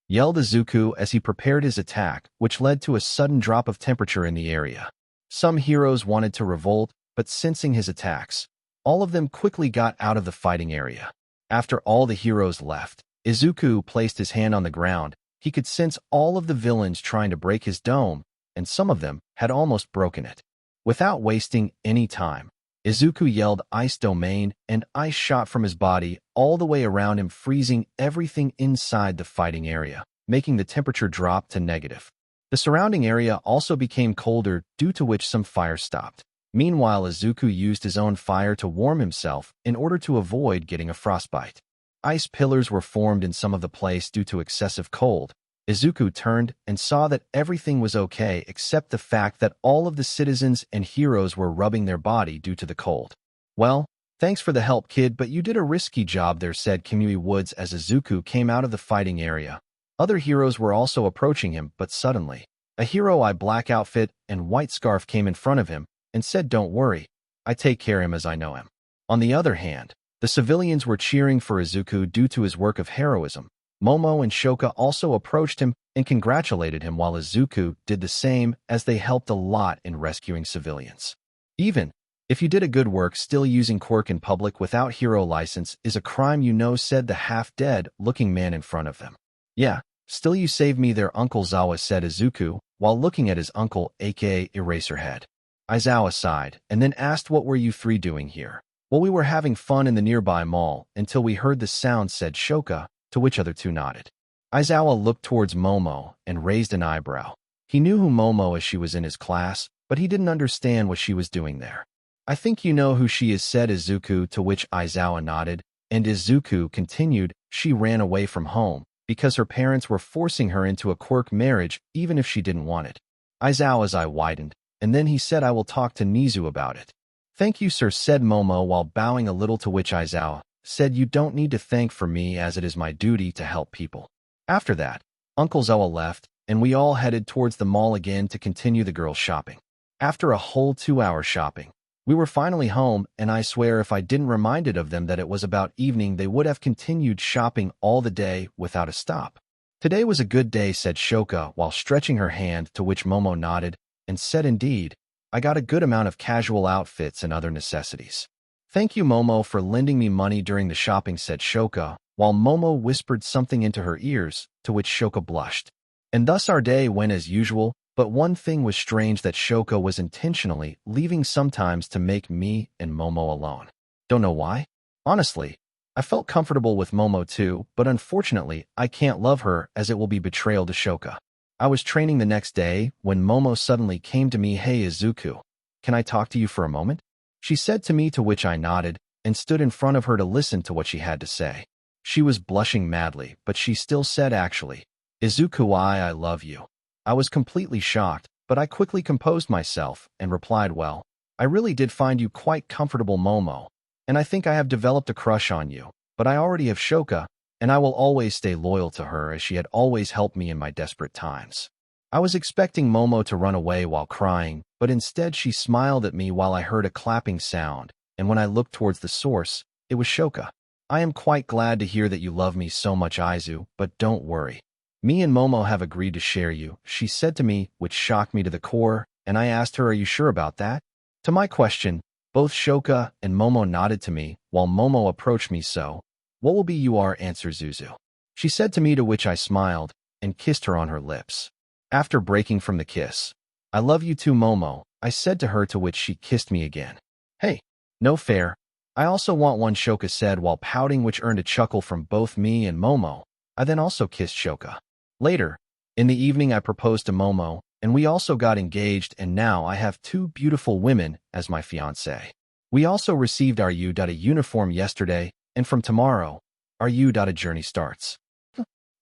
yelled Izuku as he prepared his attack, which led to a sudden drop of temperature in the area. Some heroes wanted to revolt, but sensing his attacks, all of them quickly got out of the fighting area. After all the heroes left, Izuku placed his hand on the ground. He could sense all of the villains trying to break his dome, and some of them had almost broken it. Without wasting any time, Izuku yelled "Ice Domain," and ice shot from his body all the way around him, freezing everything inside the fighting area, making the temperature drop to negative. The surrounding area also became colder, due to which some fire stopped. Meanwhile, Izuku used his own fire to warm himself in order to avoid getting a frostbite. Ice pillars were formed in some of the place due to excessive cold. Izuku turned and saw that everything was okay except the fact that all of the citizens and heroes were rubbing their body due to the cold. "Well, thanks for the help, kid, but you did a risky job there," said Kamui Woods as Izuku came out of the fighting area. Other heroes were also approaching him, but suddenly, a hero in black outfit and white scarf came in front of him and said, "Don't worry, I take care of him as I know him." On the other hand, the civilians were cheering for Izuku due to his work of heroism. Momo and Shoka also approached him and congratulated him, while Izuku did the same, as they helped a lot in rescuing civilians. "Even if you did a good work, still using quirk in public without hero license is a crime, you know," said the half-dead looking man in front of them. "Yeah, still you saved me there, Uncle Zawa," said Izuku, while looking at his uncle, aka Eraserhead. Aizawa sighed and then asked, "What were you three doing here?" "Well, we were having fun in the nearby mall until we heard the sound," said Shoka, to which other two nodded. Aizawa looked towards Momo and raised an eyebrow. He knew who Momo as she was in his class, but he didn't understand what she was doing there. "I think you know who she is," said Izuku, to which Aizawa nodded, and Izuku continued, "She ran away from home because her parents were forcing her into a quirk marriage even if she didn't want it." Aizawa's eye widened, and then he said, "I will talk to Nizu about it." "Thank you, sir," said Momo while bowing a little, to which Aizawa said, "You don't need to thank for me, as it is my duty to help people." After that, Uncle Zawa left, and we all headed towards the mall again to continue the girls' shopping. After a whole 2-hour shopping, we were finally home, and I swear if I didn't reminded of them that it was about evening, they would have continued shopping all the day without a stop. "Today was a good day," said Shoka while stretching her hand, to which Momo nodded and said, "Indeed, I got a good amount of casual outfits and other necessities." "Thank you, Momo, for lending me money during the shopping," said Shoka, while Momo whispered something into her ears, to which Shoka blushed. And thus our day went as usual, but one thing was strange, that Shoka was intentionally leaving sometimes to make me and Momo alone. Don't know why. Honestly, I felt comfortable with Momo too, but unfortunately, I can't love her as it will be betrayal to Shoka. I was training the next day when Momo suddenly came to me. "Hey Izuku, can I talk to you for a moment?" she said to me, to which I nodded and stood in front of her to listen to what she had to say. She was blushing madly, but she still said, "Actually, Izuku, I love you." I was completely shocked, but I quickly composed myself and replied, "Well, I really did find you quite comfortable, Momo, and I think I have developed a crush on you, but I already have Shoka, and I will always stay loyal to her as she had always helped me in my desperate times." I was expecting Momo to run away while crying, but instead she smiled at me while I heard a clapping sound, and when I looked towards the source, it was Shoka. "I am quite glad to hear that you love me so much, Aizu, but don't worry. Me and Momo have agreed to share you," she said to me, which shocked me to the core, and I asked her, "Are you sure about that?" To my question, Both Shoka and Momo nodded to me, while Momo approached me. So, what will be you are, answered Zuzu. She said to me, to which I smiled and kissed her on her lips. After breaking from the kiss, I love you too, Momo, I said to her, to which she kissed me again. Hey, no fair. I also want one, Shoka said while pouting, which earned a chuckle from both me and Momo. I then also kissed Shoka. Later, in the evening, I proposed to Momo, and we also got engaged, and now I have two beautiful women as my fiancé. We also received our uniform yesterday, and from tomorrow, our journey starts.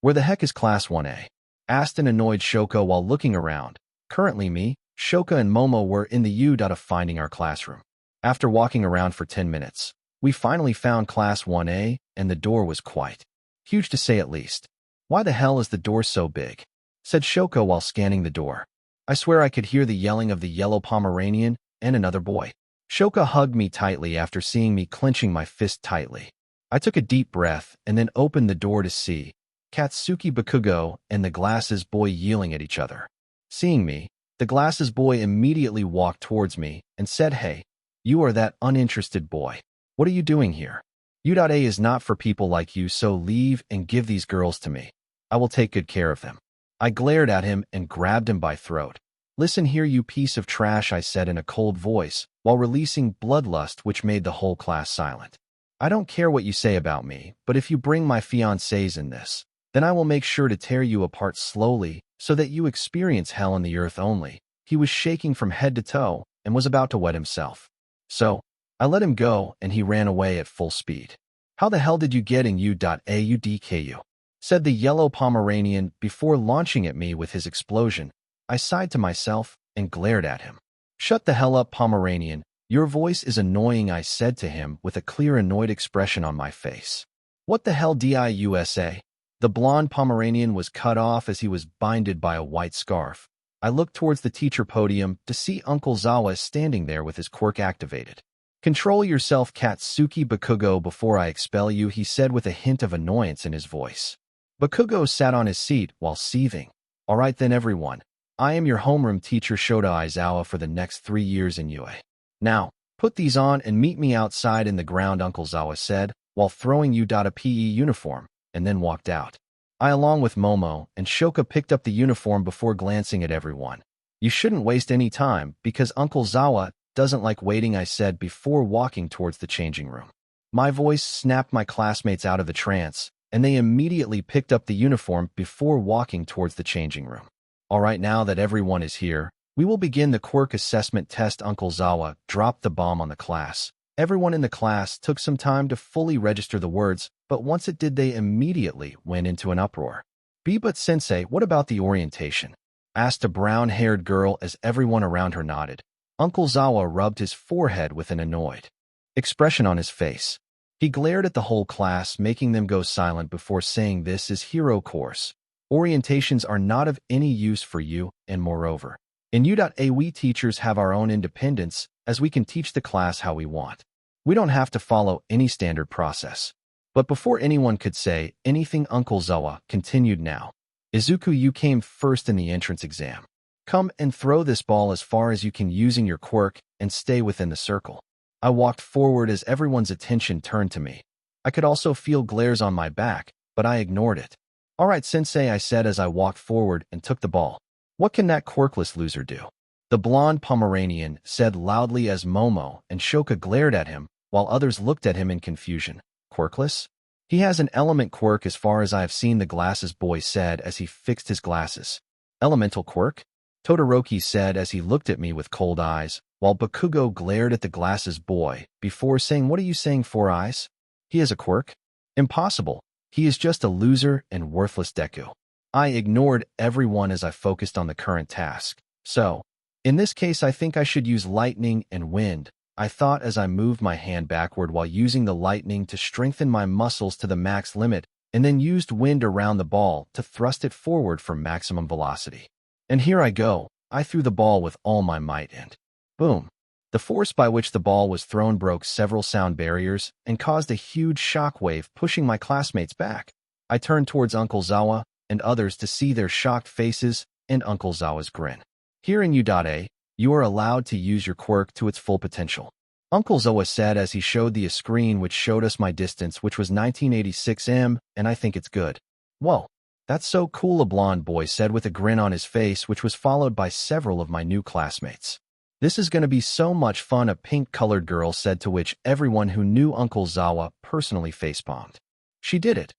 Where the heck is Class 1A? Asked an annoyed Shoka while looking around. Currently me, Shoka, and Momo were in the finding our classroom. After walking around for 10 minutes, we finally found Class 1A, and the door was quite huge, to say at least. Why the hell is the door so big? Said Shoka while scanning the door. I swear I could hear the yelling of the yellow Pomeranian and another boy. Shoka hugged me tightly after seeing me clenching my fist tightly. I took a deep breath and then opened the door to see Katsuki Bakugo and the glasses boy yelling at each other. Seeing me, the glasses boy immediately walked towards me and said, "Hey, you are that uninterested boy. What are you doing here? U.A is not for people like you, so leave and give these girls to me. I will take good care of them." I glared at him and grabbed him by throat. "Listen here, you piece of trash," I said in a cold voice, while releasing bloodlust which made the whole class silent. "I don't care what you say about me, but if you bring my fiancés in this, then I will make sure to tear you apart slowly so that you experience hell on the earth only." He was shaking from head to toe and was about to wet himself. So, I let him go and he ran away at full speed. "How the hell did you get in UDKU?" said the yellow Pomeranian before launching at me with his explosion. I sighed to myself and glared at him. "Shut the hell up, Pomeranian. Your voice is annoying," I said to him with a clear annoyed expression on my face. "What the hell diusa?" The blonde Pomeranian was cut off as he was binded by a white scarf. I looked towards the teacher podium to see Uncle Zawa standing there with his quirk activated. "Control yourself, Katsuki Bakugo, before I expel you," he said with a hint of annoyance in his voice. Bakugo sat on his seat while seething. "All right then, everyone. I am your homeroom teacher, Shota Aizawa, for the next 3 years in UA. Now, put these on and meet me outside in the ground," Uncle Zawa said, while throwing a PE uniform, and then walked out. I, along with Momo and Shoka, picked up the uniform before glancing at everyone. "You shouldn't waste any time, because Uncle Zawa doesn't like waiting," I said before walking towards the changing room. My voice snapped my classmates out of the trance, and they immediately picked up the uniform before walking towards the changing room. "All right, now that everyone is here, we will begin the quirk assessment test." Uncle Zawa dropped the bomb on the class. Everyone in the class took some time to fully register the words, but once it did, they immediately went into an uproar. "But sensei, what about the orientation?" asked a brown-haired girl as everyone around her nodded. Uncle Zawa rubbed his forehead with an annoyed expression on his face. He glared at the whole class, making them go silent before saying, "This is hero course. Orientations are not of any use for you, and moreover, in UA we teachers have our own independence, as we can teach the class how we want. We don't have to follow any standard process." But before anyone could say anything, Uncle Zawa continued, "Now, Izuku, you came first in the entrance exam. Come and throw this ball as far as you can using your quirk and stay within the circle." I walked forward as everyone's attention turned to me. I could also feel glares on my back, but I ignored it. "All right, sensei," I said as I walked forward and took the ball. "What can that quirkless loser do?" the blonde Pomeranian said loudly as Momo and Shoka glared at him, while others looked at him in confusion. "Quirkless? He has an element quirk as far as I have seen," the glasses boy said as he fixed his glasses. "Elemental quirk?" Todoroki said as he looked at me with cold eyes, while Bakugo glared at the glasses boy before saying, "What are you saying, Four Eyes? He has a quirk? Impossible. He is just a loser and worthless Deku." I ignored everyone as I focused on the current task. "So, in this case, I think I should use lightning and wind," I thought as I moved my hand backward while using the lightning to strengthen my muscles to the max limit, and then used wind around the ball to thrust it forward for maximum velocity. And here I go. I threw the ball with all my might and boom. The force by which the ball was thrown broke several sound barriers and caused a huge shockwave, pushing my classmates back. I turned towards Uncle Zawa and others to see their shocked faces and Uncle Zawa's grin. "Here in UA, you are allowed to use your quirk to its full potential. Uncle Zoa said as he showed the screen which showed us my distance, which was 1986 m, and I think it's good. Whoa, that's so cool, a blonde boy said with a grin on his face, which was followed by several of my new classmates. This is going to be so much fun, a pink-colored girl said, to which everyone who knew Uncle Zawa personally facepalmed. She did it,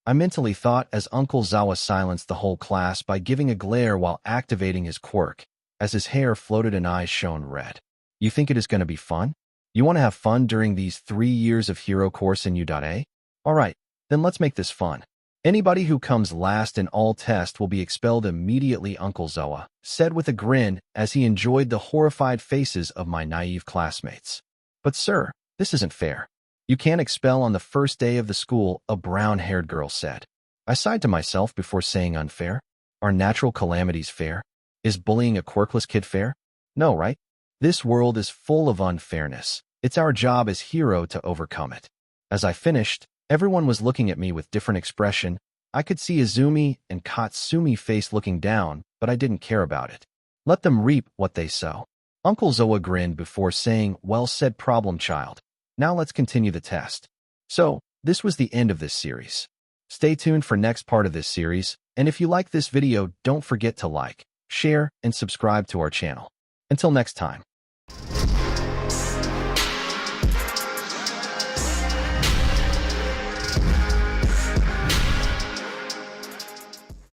I mentally thought as Uncle Zawa silenced the whole class by giving a glare while activating his quirk, as his hair floated and eyes shone red. You think it is going to be fun? You want to have fun during these 3 years of hero course in U.A? Alright, then let's make this fun. Anybody who comes last in all tests will be expelled immediately, Uncle Zoa said with a grin as he enjoyed the horrified faces of my naive classmates. But sir, this isn't fair. You can't expel on the first day of the school, a brown-haired girl said. I sighed to myself before saying, unfair? Are natural calamities fair? Is bullying a quirkless kid fair? No, right? This world is full of unfairness. It's our job as hero to overcome it. As I finished, everyone was looking at me with different expression. I could see Izumi and Katsumi face looking down, but I didn't care about it. Let them reap what they sow. Uncle Zoa grinned before saying, well said, problem child. Now let's continue the test. So, this was the end of this series. Stay tuned for next part of this series, and if you like this video, don't forget to like, share, and subscribe to our channel. Until next time.